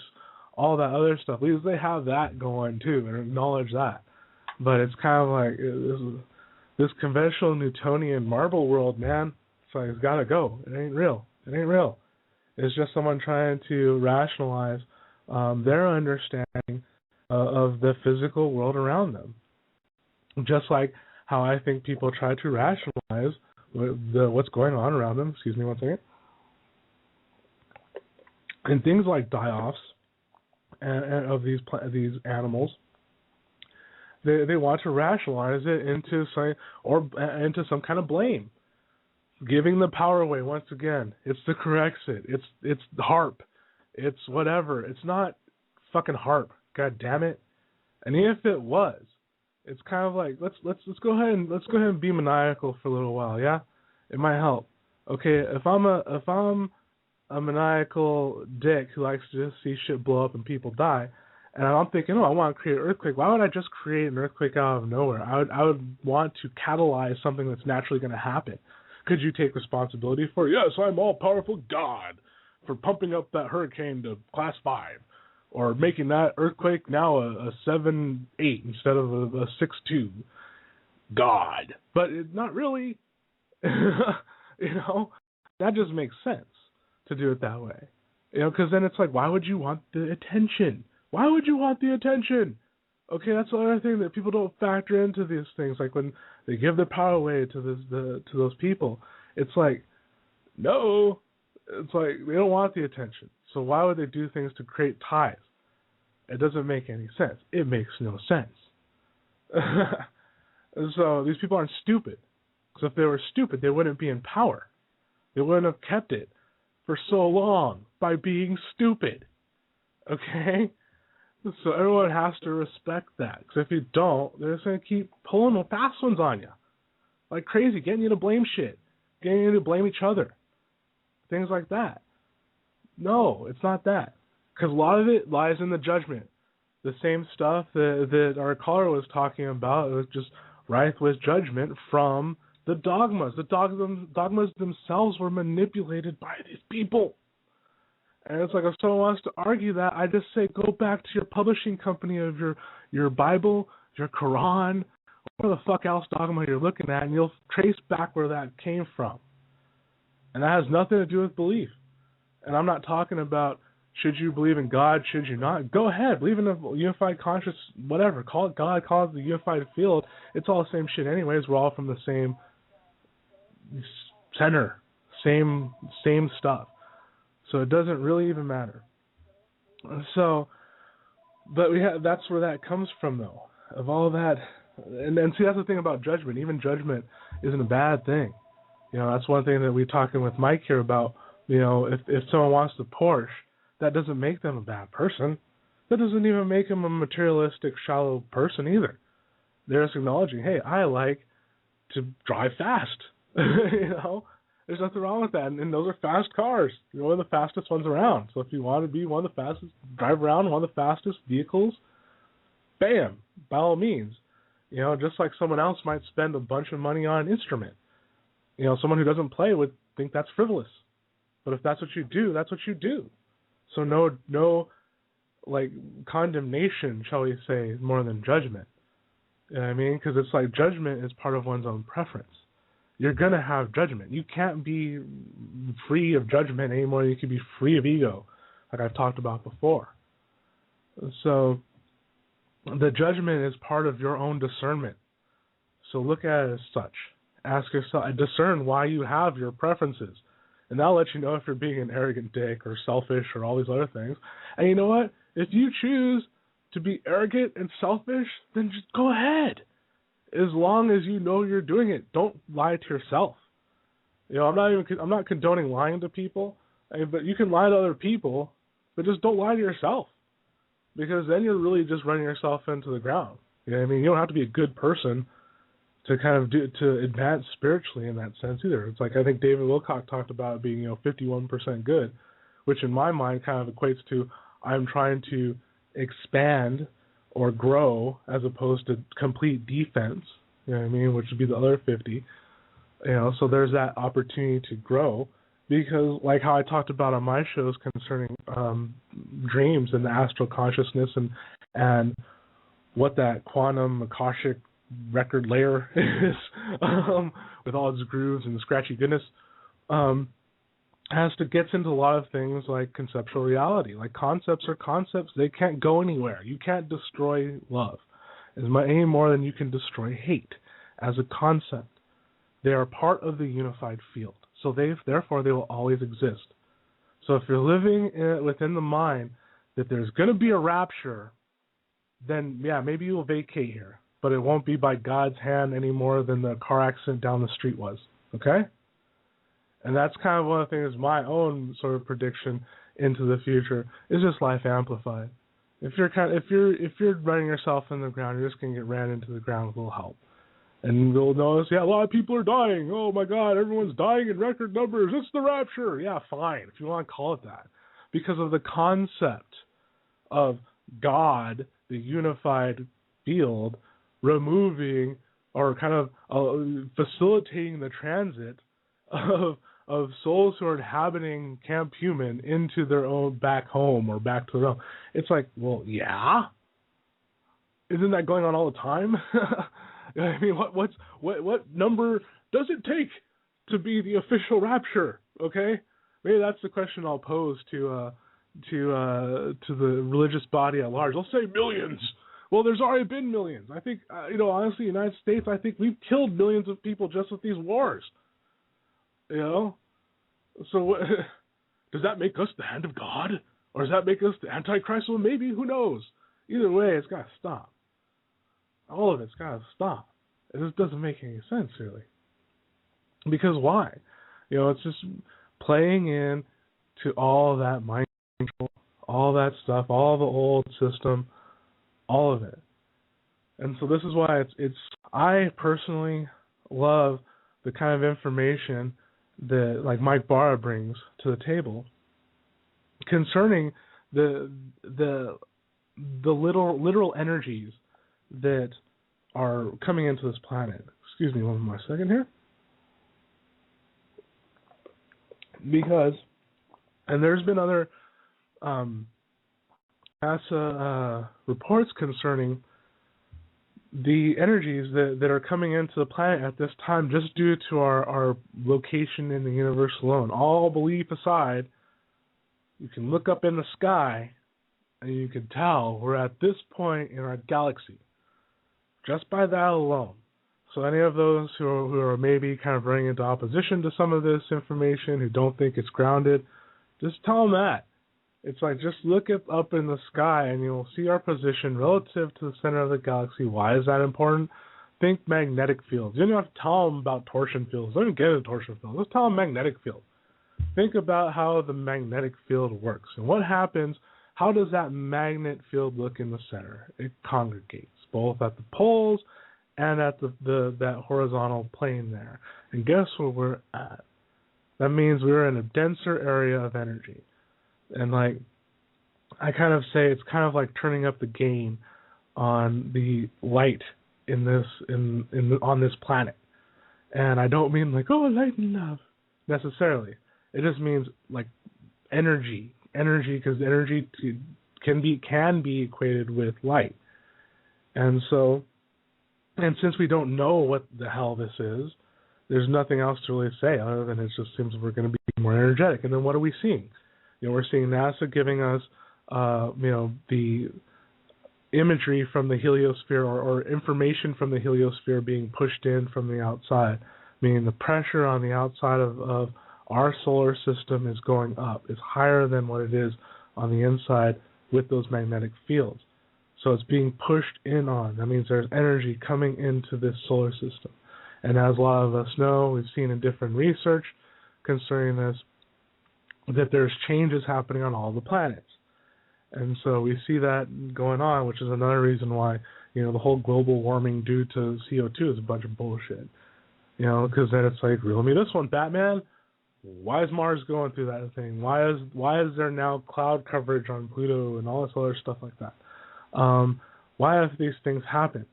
all that other stuff. At least they have that going, too, and acknowledge that. But it's kind of like this conventional Newtonian marble world, man. It's like, it's got to go. It ain't real. It ain't real. It's just someone trying to rationalize their understanding of the physical world around them. Just like how I think people try to rationalize what's going on around them. Excuse me one second. And things like die-offs and of these animals, they want to rationalize it into some kind of blame, giving the power away. Once again, it's the Corexit, it's the HAARP, it's whatever. It's not fucking HAARP. God damn it! And if it was, it's kind of like let's go ahead and be maniacal for a little while. Yeah, it might help. Okay, if I'm a maniacal dick who likes to just see shit blow up and people die, and I'm thinking, I want to create an earthquake. Why would I just create an earthquake out of nowhere? I would want to catalyze something that's naturally going to happen. Could you take responsibility for it? Yes, I'm all-powerful God for pumping up that hurricane to class 5, or making that earthquake now a 7.8 instead of a 6.2. God. But not really. That just makes sense to do it that way. Because then it's like, why would you want the attention? Why would you want the attention? Okay, that's the other thing that people don't factor into these things. Like when they give their power away to those people, it's like, no. It's like they don't want the attention. So why would they do things to create ties? It doesn't make any sense. It makes no sense. So these people aren't stupid. Because if they were stupid, they wouldn't be in power. They wouldn't have kept it for so long by being stupid. Okay? So everyone has to respect that. Because if you don't, they're just going to keep pulling the fast ones on you. Like crazy, getting you to blame shit. Getting you to blame each other. Things like that. No, it's not that. Because a lot of it lies in the judgment. The same stuff that our caller was talking about, it was just rife with judgment from the dogmas. The dogmas themselves were manipulated by these people. And it's like, if someone wants to argue that, I just say, go back to your publishing company of your Bible, your Quran, or the fuck else dogma you're looking at, and you'll trace back where that came from. And that has nothing to do with belief. And I'm not talking about should you believe in God, should you not. Go ahead, believe in a unified conscious, whatever. Call it God, call it the unified field. It's all the same shit anyways. We're all from the same center, same stuff. So it doesn't really even matter. So, but that's where that comes from, though. Of all that, and see, that's the thing about judgment. Even judgment isn't a bad thing. That's one thing that we're talking with Mike here about. If someone wants the Porsche, that doesn't make them a bad person. That doesn't even make them a materialistic, shallow person either. They're just acknowledging, hey, I like to drive fast. There's nothing wrong with that. And those are fast cars. One of the fastest ones around. So if you want to be one of the fastest, drive around one of the fastest vehicles, bam, by all means. Just like someone else might spend a bunch of money on an instrument. Someone who doesn't play would think that's frivolous. But if that's what you do, that's what you do. So no, like, condemnation, shall we say, more than judgment. You know what I mean? Because it's like judgment is part of one's own preference. You're going to have judgment. You can't be free of judgment any more than you can be free of ego, like I've talked about before. So the judgment is part of your own discernment. So look at it as such. Ask yourself, discern why you have your preferences. And that'll let you know if you're being an arrogant dick or selfish or all these other things. And you know what? If you choose to be arrogant and selfish, then just go ahead. As long as you know you're doing it, don't lie to yourself. I'm not condoning lying to people, but you can lie to other people, but just don't lie to yourself, because then you're really just running yourself into the ground. You know what I mean? You don't have to be a good person to kind of to advance spiritually in that sense either. It's like, I think David Wilcock talked about being 51% good, which in my mind kind of equates to I'm trying to expand or grow as opposed to complete defense. You know what I mean? Which would be the other 50. So there's that opportunity to grow, because like how I talked about on my shows concerning dreams and the astral consciousness and what that quantum akashic record layer is, with all its grooves and the scratchy goodness, gets into a lot of things like conceptual reality. Like, concepts are concepts. They can't go anywhere. You can't destroy love any more than you can destroy hate as a concept. They are part of the unified field. So therefore they will always exist. So if you're living within the mind that there's going to be a rapture, then yeah, maybe you'll vacate here. But it won't be by God's hand any more than the car accident down the street was. Okay? And that's kind of one of the things, my own sort of prediction into the future is just life amplified. If you're running yourself in the ground, you're just gonna get ran into the ground with a little help. And we'll notice, a lot of people are dying. Oh my God, everyone's dying in record numbers. It's the rapture. Yeah, fine, if you want to call it that. Because of the concept of God, the unified field, removing or kind of facilitating the transit of souls who are inhabiting Camp Human into their own back home or back to their own. It's like, well, yeah? Isn't that going on all the time? I mean, what number does it take to be the official rapture? Okay, maybe that's the question I'll pose to the religious body at large. They'll say millions. Well, there's already been millions. I think honestly, the United States, I think we've killed millions of people just with these wars. So does that make us the hand of God, or does that make us the Antichrist? Well, maybe. Who knows? Either way, it's got to stop. All of it's got to stop. It just doesn't make any sense, really. Because why? It's just playing in to all that mind control, all that stuff, all the old system, all of it. And so this is why I personally love the kind of information that like Mike Bara brings to the table concerning the literal energies that are coming into this planet. Excuse me one more second here. Because, and there's been other NASA reports concerning the energies that are coming into the planet at this time just due to our location in the universe alone. All belief aside, you can look up in the sky and you can tell we're at this point in our galaxy just by that alone. So any of those who are maybe kind of running into opposition to some of this information, who don't think it's grounded, just tell them that. It's like, just look up in the sky and you'll see our position relative to the center of the galaxy. Why is that important? Think magnetic fields. You don't have to tell them about torsion fields. Don't get a torsion field. Let's tell them magnetic field. Think about how the magnetic field works. And what happens, how does that magnet field look in the center? It congregates, both at the poles and at that horizontal plane there. And guess where we're at? That means we're in a denser area of energy. And like I kind of say, it's kind of like turning up the gain on the light in this on this planet. And I don't mean like, oh, light and love necessarily. It just means like energy, because energy can be equated with light. And so, and since we don't know what the hell this is, there's nothing else to really say other than it just seems we're going to be more energetic. And then what are we seeing? We're seeing NASA giving us, the imagery from the heliosphere or information from the heliosphere being pushed in from the outside, meaning the pressure on the outside of our solar system is going up. It's higher than what it is on the inside with those magnetic fields. So it's being pushed in on. That means there's energy coming into this solar system. And as a lot of us know, we've seen in different research concerning this, that there's changes happening on all the planets. And so we see that going on, which is another reason why, the whole global warming due to CO2 is a bunch of bullshit. Because then it's like, reel me this one, Batman. Why is Mars going through that thing? Why is there now cloud coverage on Pluto and all this other stuff like that? Why have these things happened?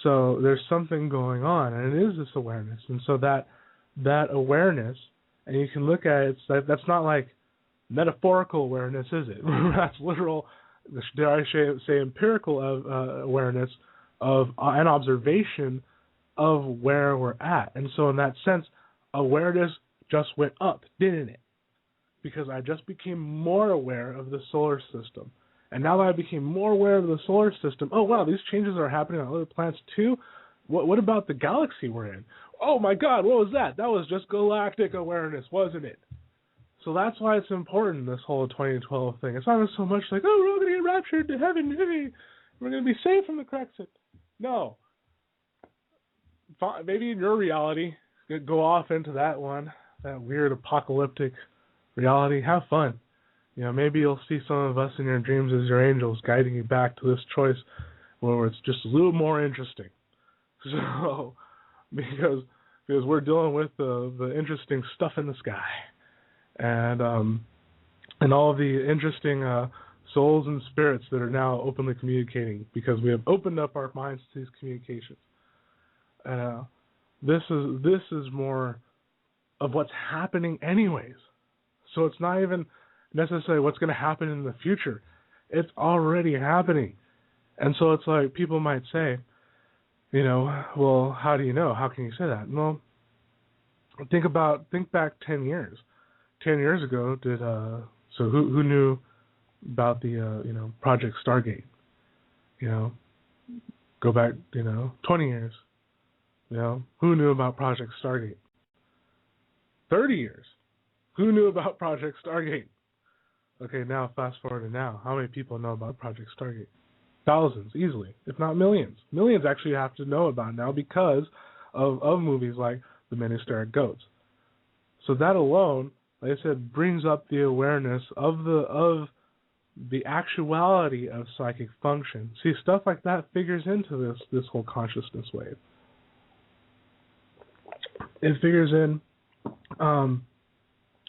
So there's something going on, and it is this awareness. And so that awareness, and you can look at it, that's not like metaphorical awareness, is it? That's literal, dare I say empirical awareness of an observation of where we're at. And so in that sense, awareness just went up, didn't it? Because I just became more aware of the solar system. And now that I became more aware of the solar system, oh wow, these changes are happening on other planets too? What about the galaxy we're in? Oh my God, what was that? That was just galactic awareness, wasn't it? So that's why it's important, this whole 2012 thing. It's not so much like, oh, we're all going to get raptured to heaven. Hey, we're going to be safe from the Brexit. No. Maybe in your reality, go off into that one, that weird apocalyptic reality. Have fun. Maybe you'll see some of us in your dreams as your angels guiding you back to this choice where it's just a little more interesting. So because we're dealing with the interesting stuff in the sky, and all of the interesting souls and spirits that are now openly communicating because we have opened up our minds to these communications. This is more of what's happening anyways. So it's not even necessarily what's going to happen in the future. It's already happening. And so it's like people might say, well, how do you know? How can you say that? Well, think back 10 years. 10 years ago, so who knew about the Project Stargate? Go back 20 years. Who knew about Project Stargate? 30 years. Who knew about Project Stargate? Okay, now fast forward to now. How many people know about Project Stargate? Thousands, easily, if not millions. Millions actually have to know about it now because of movies like The Men Who Stare at Goats. So that alone, like I said, brings up the awareness of the actuality of psychic function. See, stuff like that figures into this whole consciousness wave. It figures in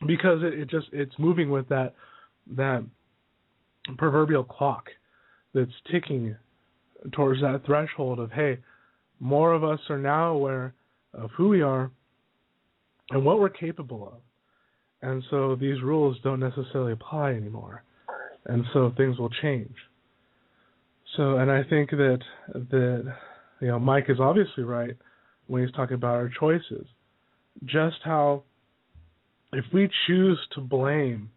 because it's moving with that proverbial clock that's ticking towards that threshold of, hey, more of us are now aware of who we are and what we're capable of. And so these rules don't necessarily apply anymore. And so things will change. So, and I think that Mike is obviously right when he's talking about our choices. Just how if we choose to blame,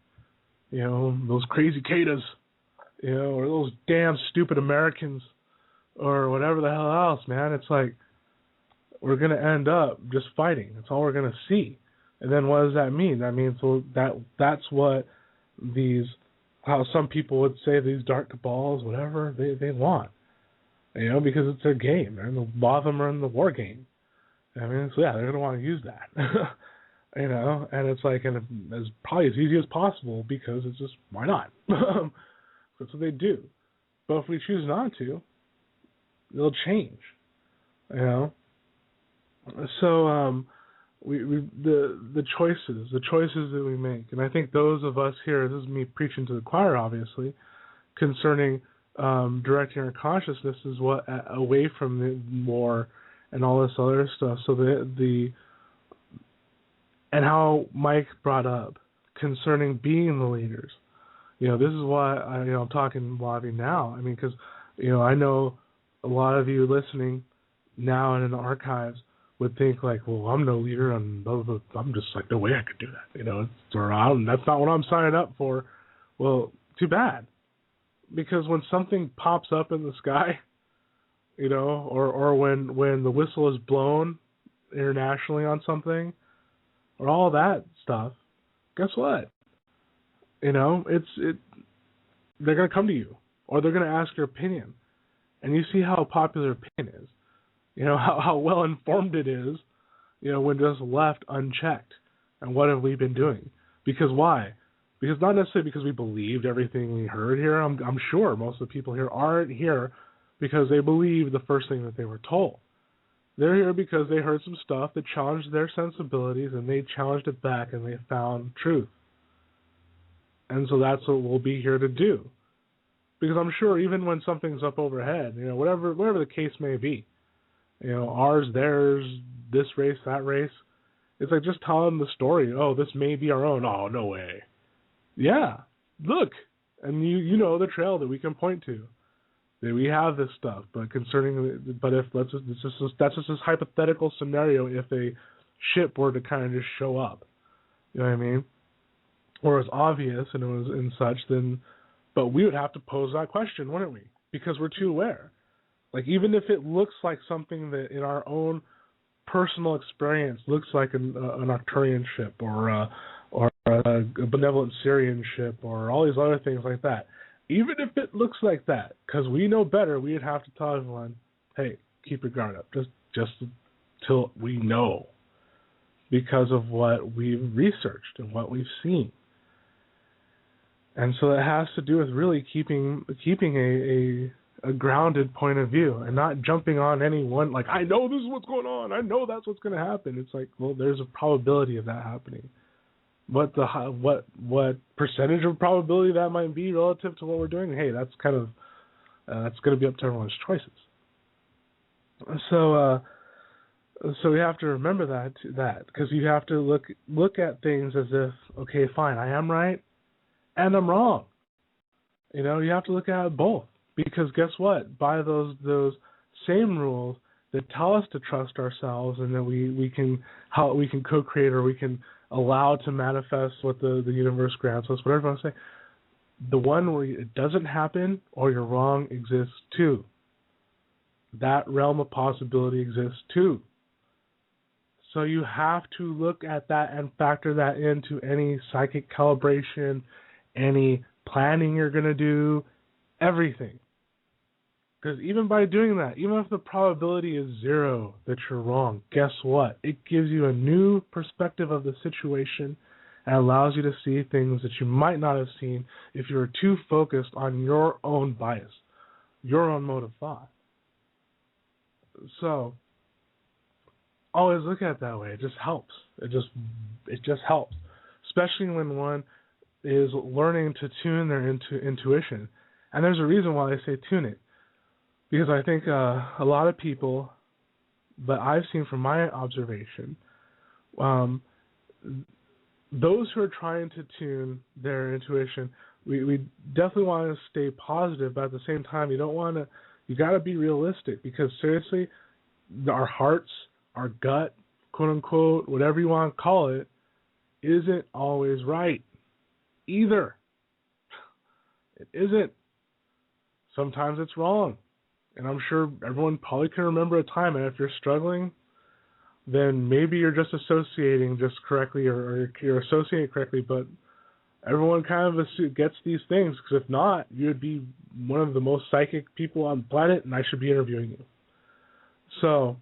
those crazy Katas, or those damn stupid Americans, or whatever the hell else, man, it's like we're going to end up just fighting. That's all we're going to see. And then what does that mean? That means that's what how some people would say these dark cabals, whatever, they want. Because it's their game. And a lot of them are in the war game. I mean, so yeah, they're going to want to use that. And it's like, and as probably as easy as possible because it's just, why not? That's what they do. But if we choose not to, it'll change. So the choices that we make, and I think those of us here, this is me preaching to the choir, obviously, concerning directing our consciousness is what away from the war and all this other stuff. So and how Mike brought up concerning being the leaders. This is why I'm talking a lot of you now. I mean, because I know a lot of you listening now and in the archives would think like, well, I'm no leader, and I'm just like, no way I could do that. That's not what I'm signing up for. Well, too bad, because when something pops up in the sky, or when the whistle is blown internationally on something, or all that stuff, guess what? They're going to come to you, or they're going to ask your opinion, and you see how popular opinion is. How well informed it is, when just left unchecked. And what have we been doing? Because why? Because not necessarily because we believed everything we heard here. I'm sure most of the people here aren't here because they believed the first thing that they were told. They're here because they heard some stuff that challenged their sensibilities, and they challenged it back, and they found truth. And so that's what we'll be here to do. Because I'm sure even when something's up overhead, whatever the case may be, ours, theirs, this race, that race, it's like just tell them the story. Oh, this may be our own. Oh, no way. Yeah, look, and you know the trail that we can point to. That we have this stuff, but if that's just this hypothetical scenario. If a ship were to kind of just show up, you know what I mean, or it's obvious and it was and such, then, but we would have to pose that question, wouldn't we? Because we're too aware. Like even if it looks like something that in our own personal experience looks like an Arcturian ship or a benevolent Syrian ship or all these other things like that. Even if it looks like that, because we know better, we'd have to tell everyone, hey, keep your guard up, just till we know, because of what we've researched and what we've seen. And so it has to do with really keeping a grounded point of view and not jumping on any one, like, I know this is what's going on, I know that's what's going to happen. It's like, well, there's a probability of that happening. What percentage of probability that might be relative to what we're doing? Hey, that's kind of that's going to be up to everyone's choices. So we have to remember that because you have to look at things as if, okay, fine, I am right and I'm wrong. You know, you have to look at both, because guess what? By those same rules that tell us to trust ourselves and that we can co-create, or we can allow to manifest what the universe grants us, whatever you want to say, the one where it doesn't happen or you're wrong exists too. That realm of possibility exists too. So you have to look at that and factor that into any psychic calibration, any planning you're going to do, everything. Because even by doing that, even if the probability is 0 that you're wrong, guess what? It gives you a new perspective of the situation and allows you to see things that you might not have seen if you were too focused on your own bias, your own mode of thought. So always look at it that way. It just helps. It just helps, especially when one is learning to tune their intuition. And there's a reason why they say tune it, because I think a lot of people, but I've seen from my observation, those who are trying to tune their intuition, we definitely want to stay positive, but at the same time, you got to be realistic, because seriously, our hearts, our gut, quote unquote, whatever you want to call it, isn't always right either. It isn't. Sometimes it's wrong. And I'm sure everyone probably can remember a time, and if you're struggling, then maybe you're just associating just correctly, or you're associating correctly, but everyone kind of gets these things, because if not, you would be one of the most psychic people on the planet, and I should be interviewing you. So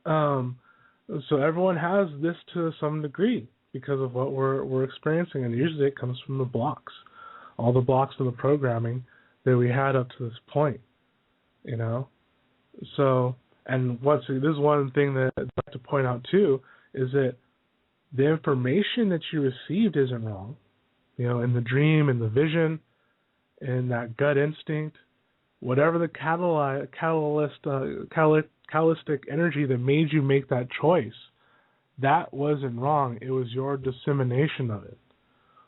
everyone has this to some degree because of what we're experiencing, and usually it comes from the blocks, all the blocks in the programming that we had up to this point, you know. So, and this is one thing that I'd like to point out too, is that the information that you received isn't wrong, you know, in the dream, in the vision, in that gut instinct, whatever the catalytic energy that made you make that choice, that wasn't wrong. It was your dissemination of it.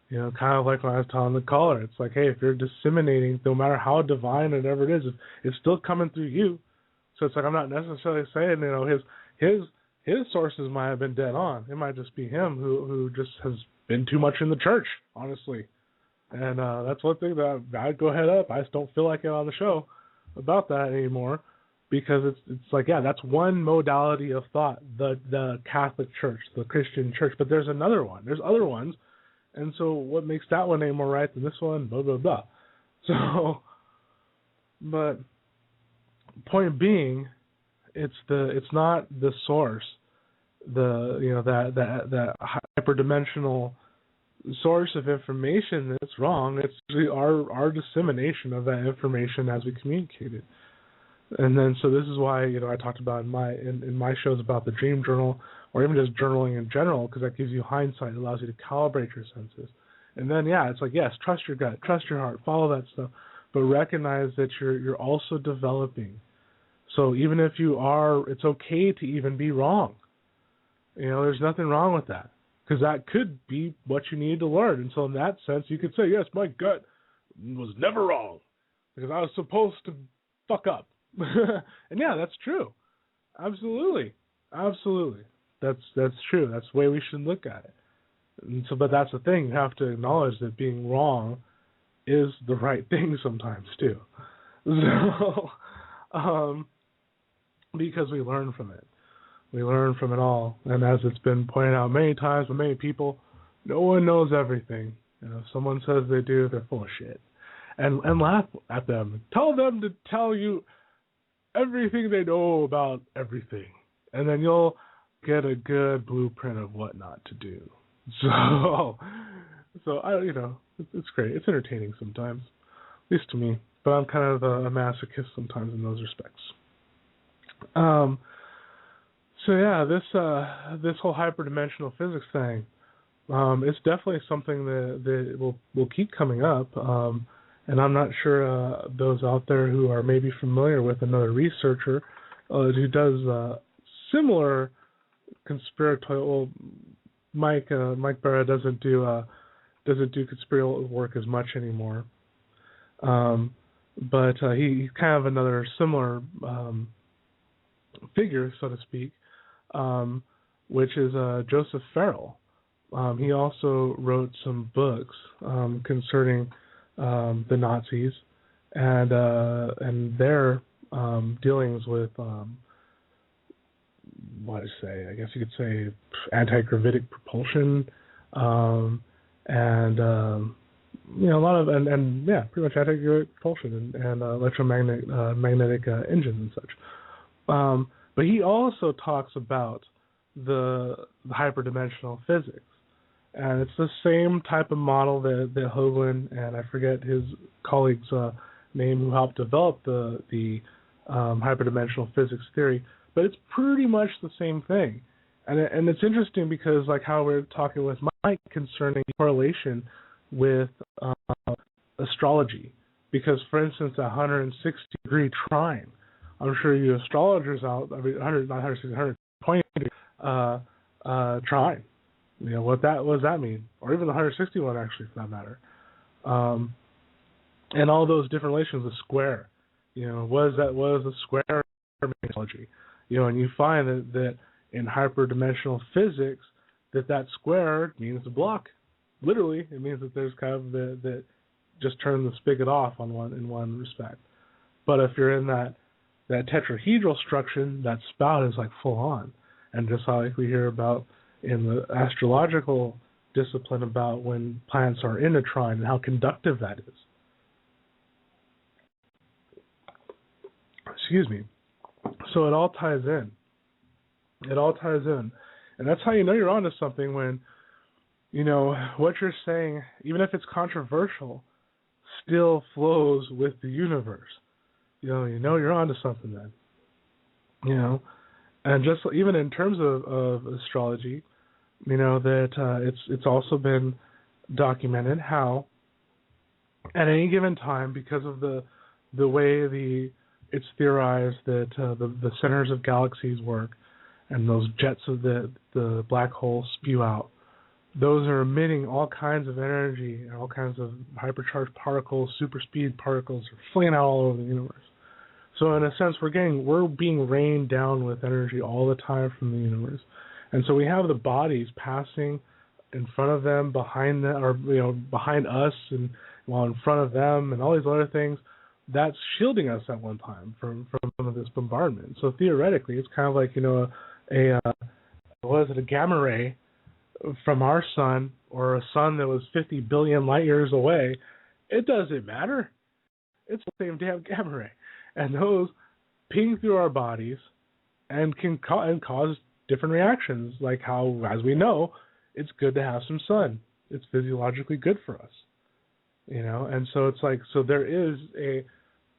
You know, kind of like when I was telling the caller, it's like, hey, if you're disseminating, no matter how divine and whatever it is, it's still coming through you. So it's like, I'm not necessarily saying, you know, his sources might have been dead on. It might just be him who just has been too much in the church, honestly. And that's one thing that I'd go head up. I just don't feel like it on the show about that anymore, because it's like, yeah, that's one modality of thought, the Catholic Church, the Christian Church, but there's another one. There's other ones. And so what makes that one any more right than this one? Blah, blah, blah. So, but point being, it's not the source, that hyperdimensional source of information that's wrong. It's usually our dissemination of that information as we communicate it. And then, so this is why, you know, I talked about in my shows about the dream journal, or even just journaling in general, because that gives you hindsight. It allows you to calibrate your senses. And then, yeah, it's like, yes, trust your gut, trust your heart, follow that stuff, but recognize that you're also developing. So even if you are, it's okay to even be wrong. You know, there's nothing wrong with that, because that could be what you need to learn. And so in that sense, you could say, yes, my gut was never wrong, because I was supposed to fuck up. And yeah, that's true. Absolutely. That's true. That's the way we should look at it. And so, but that's the thing. You have to acknowledge that being wrong is the right thing sometimes too. So, because we learn from it. We learn from it all. And as it's been pointed out many times by many people, no one knows everything. You know, if someone says they do, they're full of shit. And laugh at them. Tell them to tell you everything they know about everything, and then you'll get a good blueprint of what not to do. So it's great. It's entertaining sometimes, at least to me. but I'm kind of a masochist sometimes in those respects. So yeah, this whole hyperdimensional physics thing, it's definitely something that will keep coming up. And I'm not sure those out there who are maybe familiar with another researcher who does similar conspiratorial. Well, Mike Bara doesn't do conspiratorial work as much anymore, but he's kind of another similar figure, so to speak, which is Joseph Farrell. He also wrote some books concerning the Nazis and their dealings with I guess you could say anti-gravitic propulsion, and a lot of pretty much anti-gravitic propulsion and electromagnetic engines and such. But he also talks about the hyperdimensional physics, and it's the same type of model that Hoagland and I forget his colleague's name who helped develop the hyperdimensional physics theory. But it's pretty much the same thing, and it's interesting because like how we're talking with Mike concerning correlation with astrology, because for instance, a 160-degree trine. I'm sure you astrologers out, 120 trine. What does that mean? Or even the 161 actually, for that matter. And all those different relations, the square. What is the square in astrology? And you find that in hyperdimensional physics, that square means a block. Literally, it means that there's kind of that just turn the spigot off in one respect. But if you're in that tetrahedral structure, that spout is like full on. And just like we hear about in the astrological discipline about when planets are in a trine and how conductive that is. Excuse me. So it all ties in. And that's how you know you're onto something when, what you're saying, even if it's controversial, still flows with the universe. You know you're onto something then. And just even in terms of astrology, that it's also been documented how at any given time, because of the way it's theorized that the centers of galaxies work and those jets of the black hole spew out, those are emitting all kinds of energy and all kinds of hypercharged particles, super speed particles are flinging out all over the universe. So in a sense, we're being rained down with energy all the time from the universe. And so we have the bodies passing in front of them, behind them, or behind us, and while in front of them, and all these other things. That's shielding us at one time from some of this bombardment. So theoretically, it's kind of like a gamma ray from our sun, or a sun that was 50 billion light years away. It doesn't matter. It's the same damn gamma ray, and those ping through our bodies and can cause different reactions. Like how, as we know, it's good to have some sun. It's physiologically good for us. And so it's like, so there is a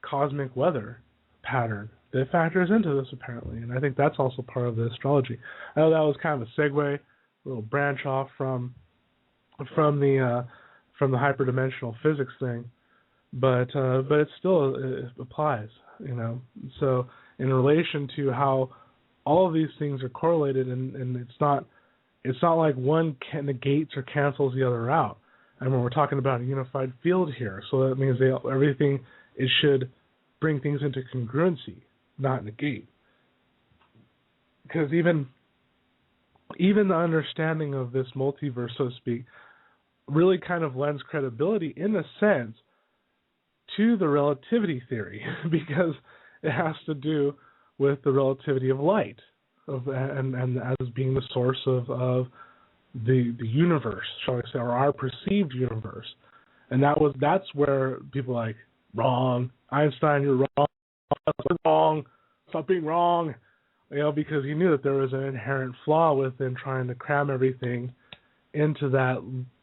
cosmic weather pattern that factors into this apparently, and I think that's also part of the astrology. I know that was kind of a segue, a little branch off from the hyperdimensional physics thing, but it still applies, So in relation to how all of these things are correlated, and it's not like one negates or cancels the other out. I mean, we're talking about a unified field here, so that means it should bring things into congruency, not negate. Because even the understanding of this multiverse, so to speak, really kind of lends credibility, in a sense, to the relativity theory, because it has to do with the relativity of light, and as being the source of the universe, shall we say, or our perceived universe. And that's where people are like, wrong, Einstein, you're wrong, wrong, stop being wrong, because he knew that there was an inherent flaw within trying to cram everything into that,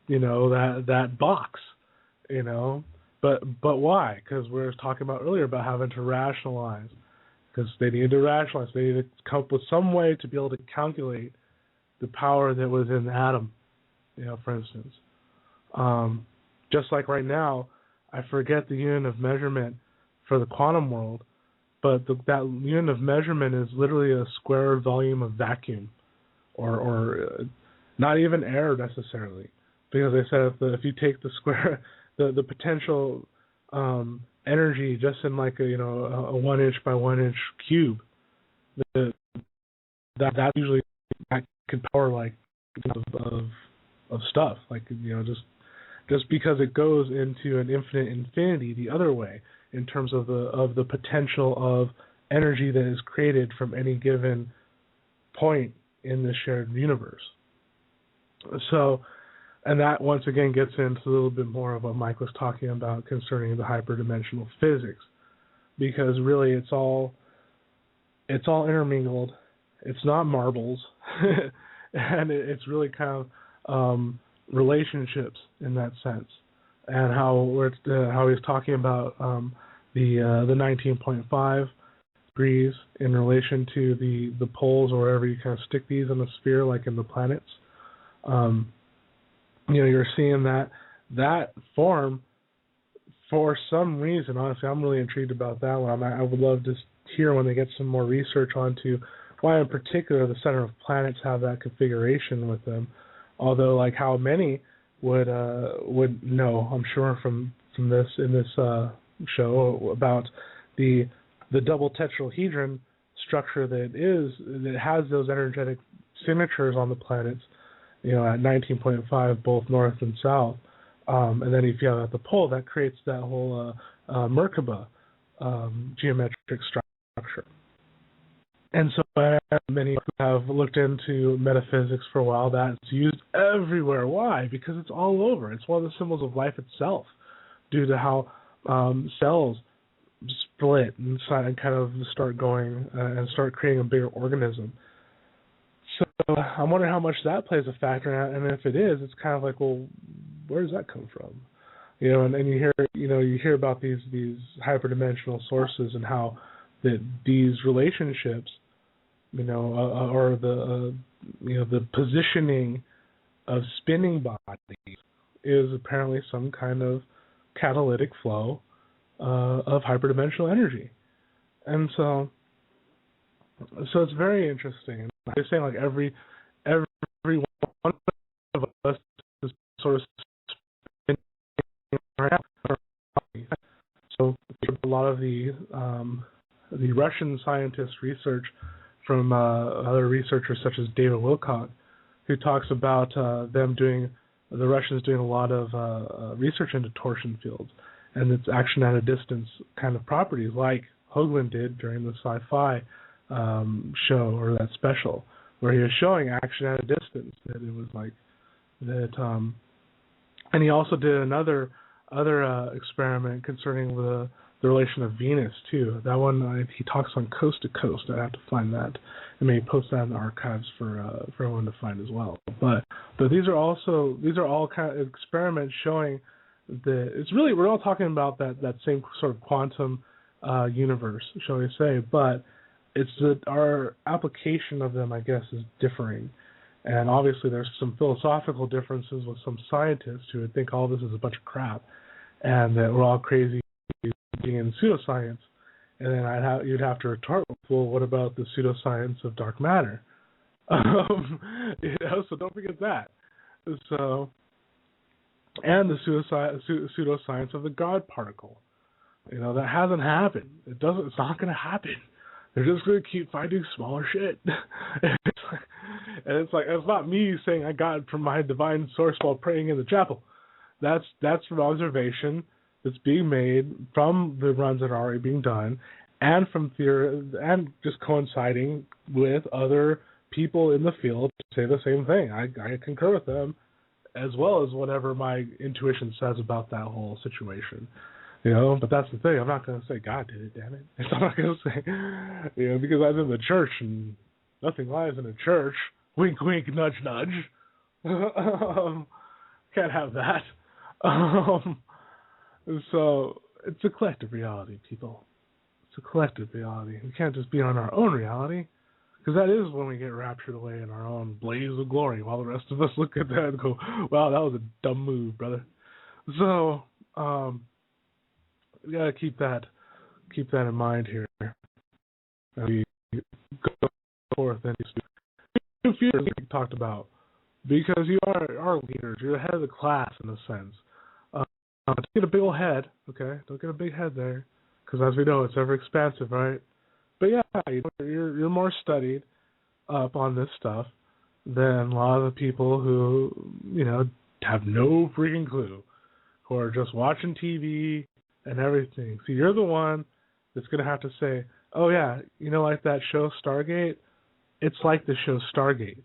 that box, But why? Because we were talking about earlier about having to rationalize. Because they needed to rationalize. They needed to come up with some way to be able to calculate the power that was in the atom, for instance. Just like right now, I forget the unit of measurement for the quantum world, but that unit of measurement is literally a square volume of vacuum, or not even air necessarily, because they said if you take the square, the potential energy just in like a 1 inch by 1 inch cube, that usually that could power like of stuff, like just because it goes into an infinite infinity the other way in terms of the potential of energy that is created from any given point in the shared universe. So, and that once again gets into a little bit more of what Mike was talking about concerning the hyperdimensional physics, because really it's all intermingled. It's not marbles, and it's really kind of relationships in that sense, and how he's talking about the 19.5 degrees in relation to the poles, or wherever you kind of stick these in the sphere, like in the planets. You're seeing that form for some reason. Honestly, I'm really intrigued about that one. I would love to hear when they get some more research onto why in particular the center of planets have that configuration with them. Although, like, how many would know, I'm sure from this in this show about the double tetrahedron structure that has those energetic signatures on the planets, at 19.5 both north and south, and then if you have at the pole, that creates that whole Merkaba geometric structure. And so many who have looked into metaphysics for a while, that's used everywhere. Why? Because it's all over. It's one of the symbols of life itself, due to how cells split and kind of start going and start creating a bigger organism. So I'm wondering how much that plays a factor, and if it is, it's kind of like, well, where does that come from? And you hear about these hyperdimensional sources and how that these relationships, or the positioning of spinning bodies is apparently some kind of catalytic flow of hyperdimensional energy, and so it's very interesting. They're saying like every one of us is sort of spinning around. So a lot of the Russian scientists research from other researchers such as David Wilcock, who talks about the Russians doing a lot of research into torsion fields and its action at a distance kind of properties, like Hoagland did during the sci-fi show, or that special, where he was showing action at a distance, that it was like that. And he also did another experiment concerning the relation of Venus too. That one he talks on Coast to Coast. I have to find that and maybe post that in the archives for everyone to find as well. But these are all kind of experiments showing that it's really, we're all talking about that same sort of quantum universe, shall we say, but it's that our application of them, I guess, is differing. And obviously there's some philosophical differences with some scientists who would think all this is a bunch of crap and that we're all crazy being in pseudoscience. And then you'd have to retort, well, what about the pseudoscience of dark matter? So don't forget that. So, and the pseudoscience of the God particle. That hasn't happened. It's not going to happen. They're just going to keep finding smaller shit. And it's not me saying I got it from my divine source while praying in the chapel. That's from observation that's being made from the runs that are already being done, and from theory, and just coinciding with other people in the field to say the same thing. I concur with them, as well as whatever my intuition says about that whole situation. But that's the thing. I'm not going to say God did it, damn it. I'm not going to say, because I was in the church and nothing lies in a church. Wink, wink, nudge, nudge. Can't have that. So it's a collective reality, people. It's a collective reality. We can't just be on our own reality, because that is when we get raptured away in our own blaze of glory, while the rest of us look at that and go, wow, that was a dumb move, brother. So we gotta keep that in mind here as we go forth and new fears we talked about, because you are leaders, you're the head of the class in a sense. Don't get a big old head, okay? Don't get a big head there, because as we know, it's ever expansive, right? But yeah, you're more studied up on this stuff than a lot of the people who, have no freaking clue, who are just watching TV and everything. See, you're the one that's going to have to say, oh yeah, like that show Stargate? It's like the show Stargate.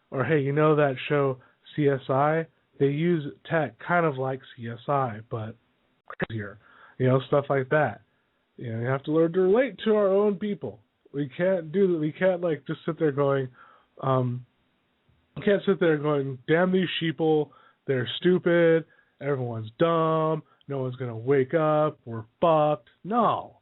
Or hey, that show CSI? They use tech kind of like CSI, but crazier. Stuff like that. You have to learn to relate to our own people. We can't do that. We can't just sit there going, damn these sheeple, they're stupid, everyone's dumb, no one's gonna wake up, we're fucked. No.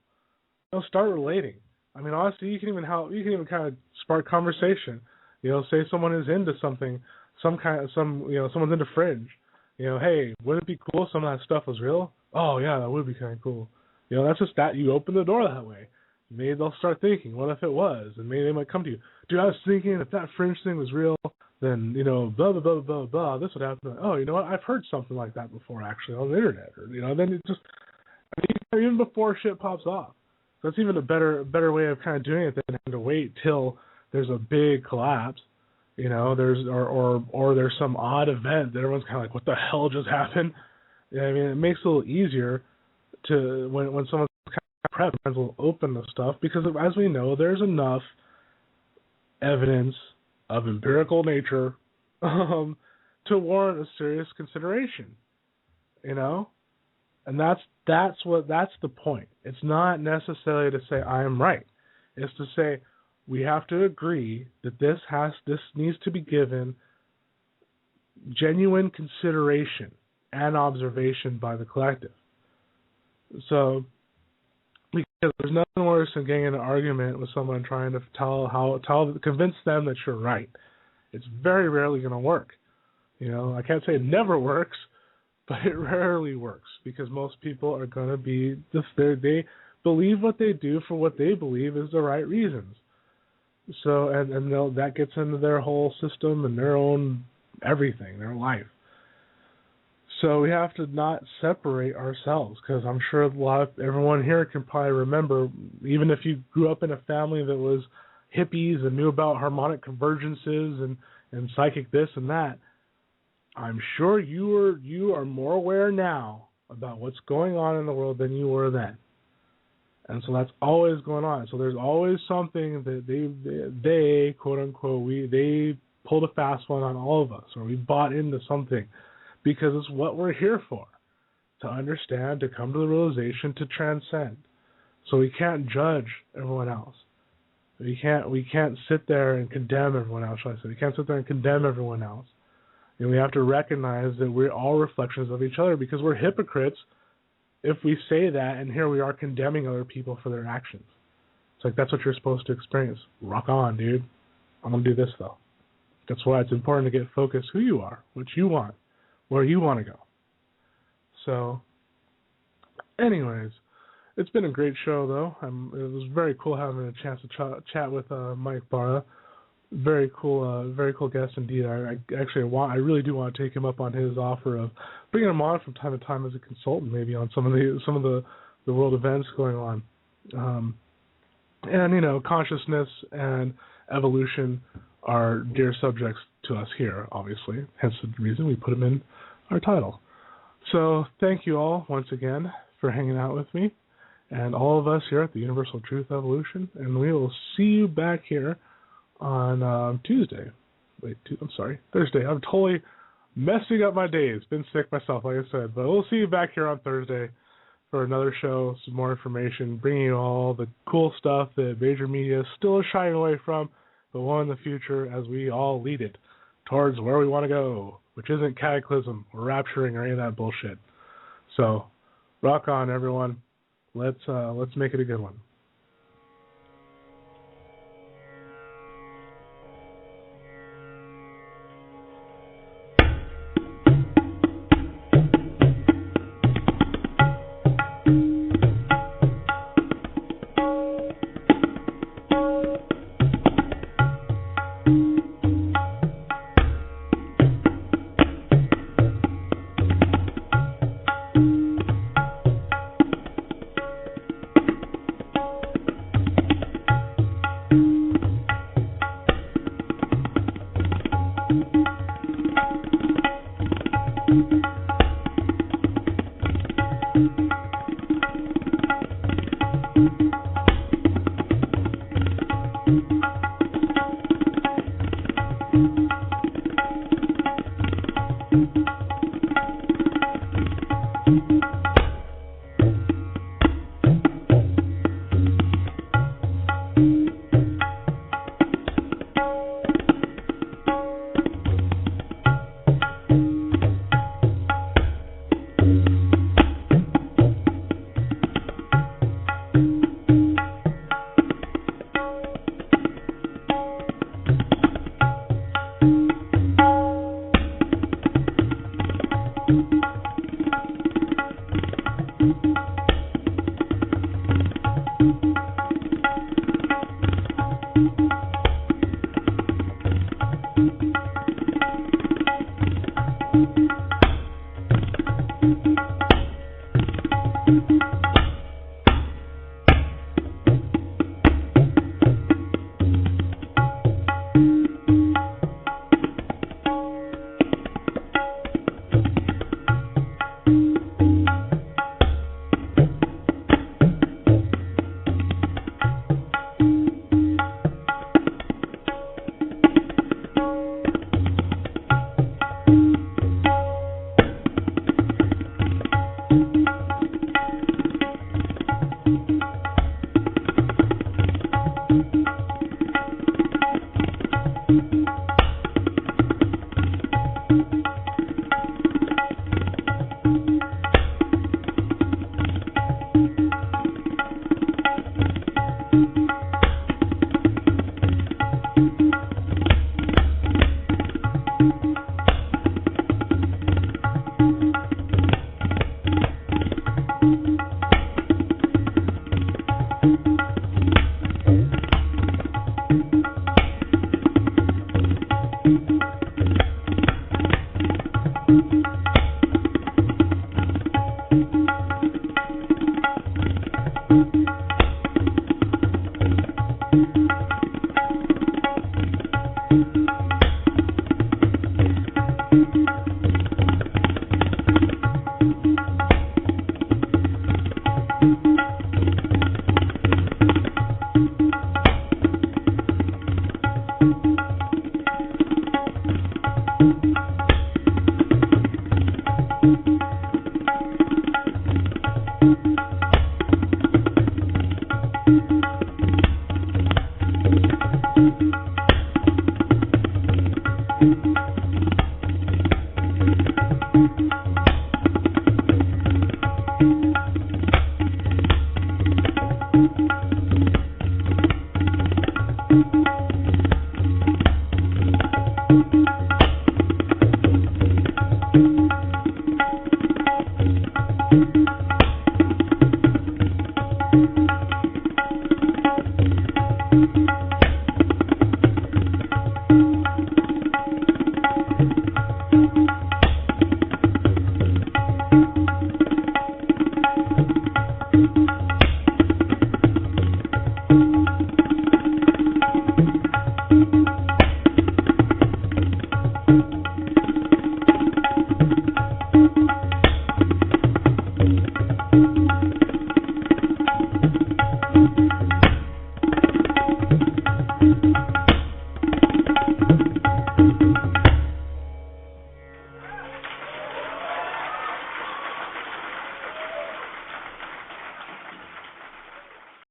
Start relating. I mean, honestly, you can even kind of spark conversation. Say someone is into something, someone's into fringe. Hey, would it be cool if some of that stuff was real? Oh yeah, that would be kind of cool. That's just that you open the door that way. Maybe they'll start thinking, what if it was? And maybe they might come to you. Dude, I was thinking if that fringe thing was real, then, blah, blah, blah, blah, blah, this would happen. Oh, you know what? I've heard something like that before, actually, on the internet. Or, then it just, even before shit pops off. That's even a better way of kind of doing it than having to wait till there's a big collapse. There's there's some odd event that everyone's kind of like, what the hell just happened? I mean, it makes it a little easier to when someone's kind of prepped, friends will open the stuff, because as we know, there's enough evidence of empirical nature to warrant a serious consideration. And that's the point. It's not necessarily to say I am right. It's to say we have to agree that this needs to be given genuine consideration and observation by the collective. So, because there's nothing worse than getting in an argument with someone trying to convince them that you're right. It's very rarely going to work. I can't say it never works, but it rarely works, because most people are going to be they believe what they do for what they believe is the right reasons. So and that gets into their whole system and their own everything, their life. So we have to not separate ourselves, because I'm sure everyone here can probably remember, even if you grew up in a family that was hippies and knew about harmonic convergences and psychic this and that, I'm sure you are more aware now about what's going on in the world than you were then. And so that's always going on. So there's always something that they quote unquote, they pulled a fast one on all of us, or we bought into something, because it's what we're here for, to understand, to come to the realization, to transcend. So we can't judge everyone else. We can't sit there and condemn everyone else, shall I say. We can't sit there and condemn everyone else. And we have to recognize that we're all reflections of each other, because we're hypocrites if we say that, and here we are condemning other people for their actions. It's like, that's what you're supposed to experience. Rock on, dude. I'm going to do this, though. That's why it's important to get focused who you are, what you want, where you want to go. So, anyways, it's been a great show, though. It was very cool having a chance to chat with Mike Bara. Very cool guest indeed. I really do want to take him up on his offer of bringing him on from time to time as a consultant, maybe on some of the world events going on. And consciousness and evolution are dear subjects to us here, obviously. Hence the reason we put them in our title. So thank you all once again for hanging out with me, and all of us here at the Universal Truth Evolution. And we will see you back here on Thursday. I'm totally messing up my days. Been sick myself, like I said. But we'll see you back here on Thursday for another show, some more information, bringing you all the cool stuff that major media still is shying away from, but will in the future as we all lead it towards where we want to go, which isn't cataclysm or rapturing or any of that bullshit. So Rock on, everyone. Let's make it a good one.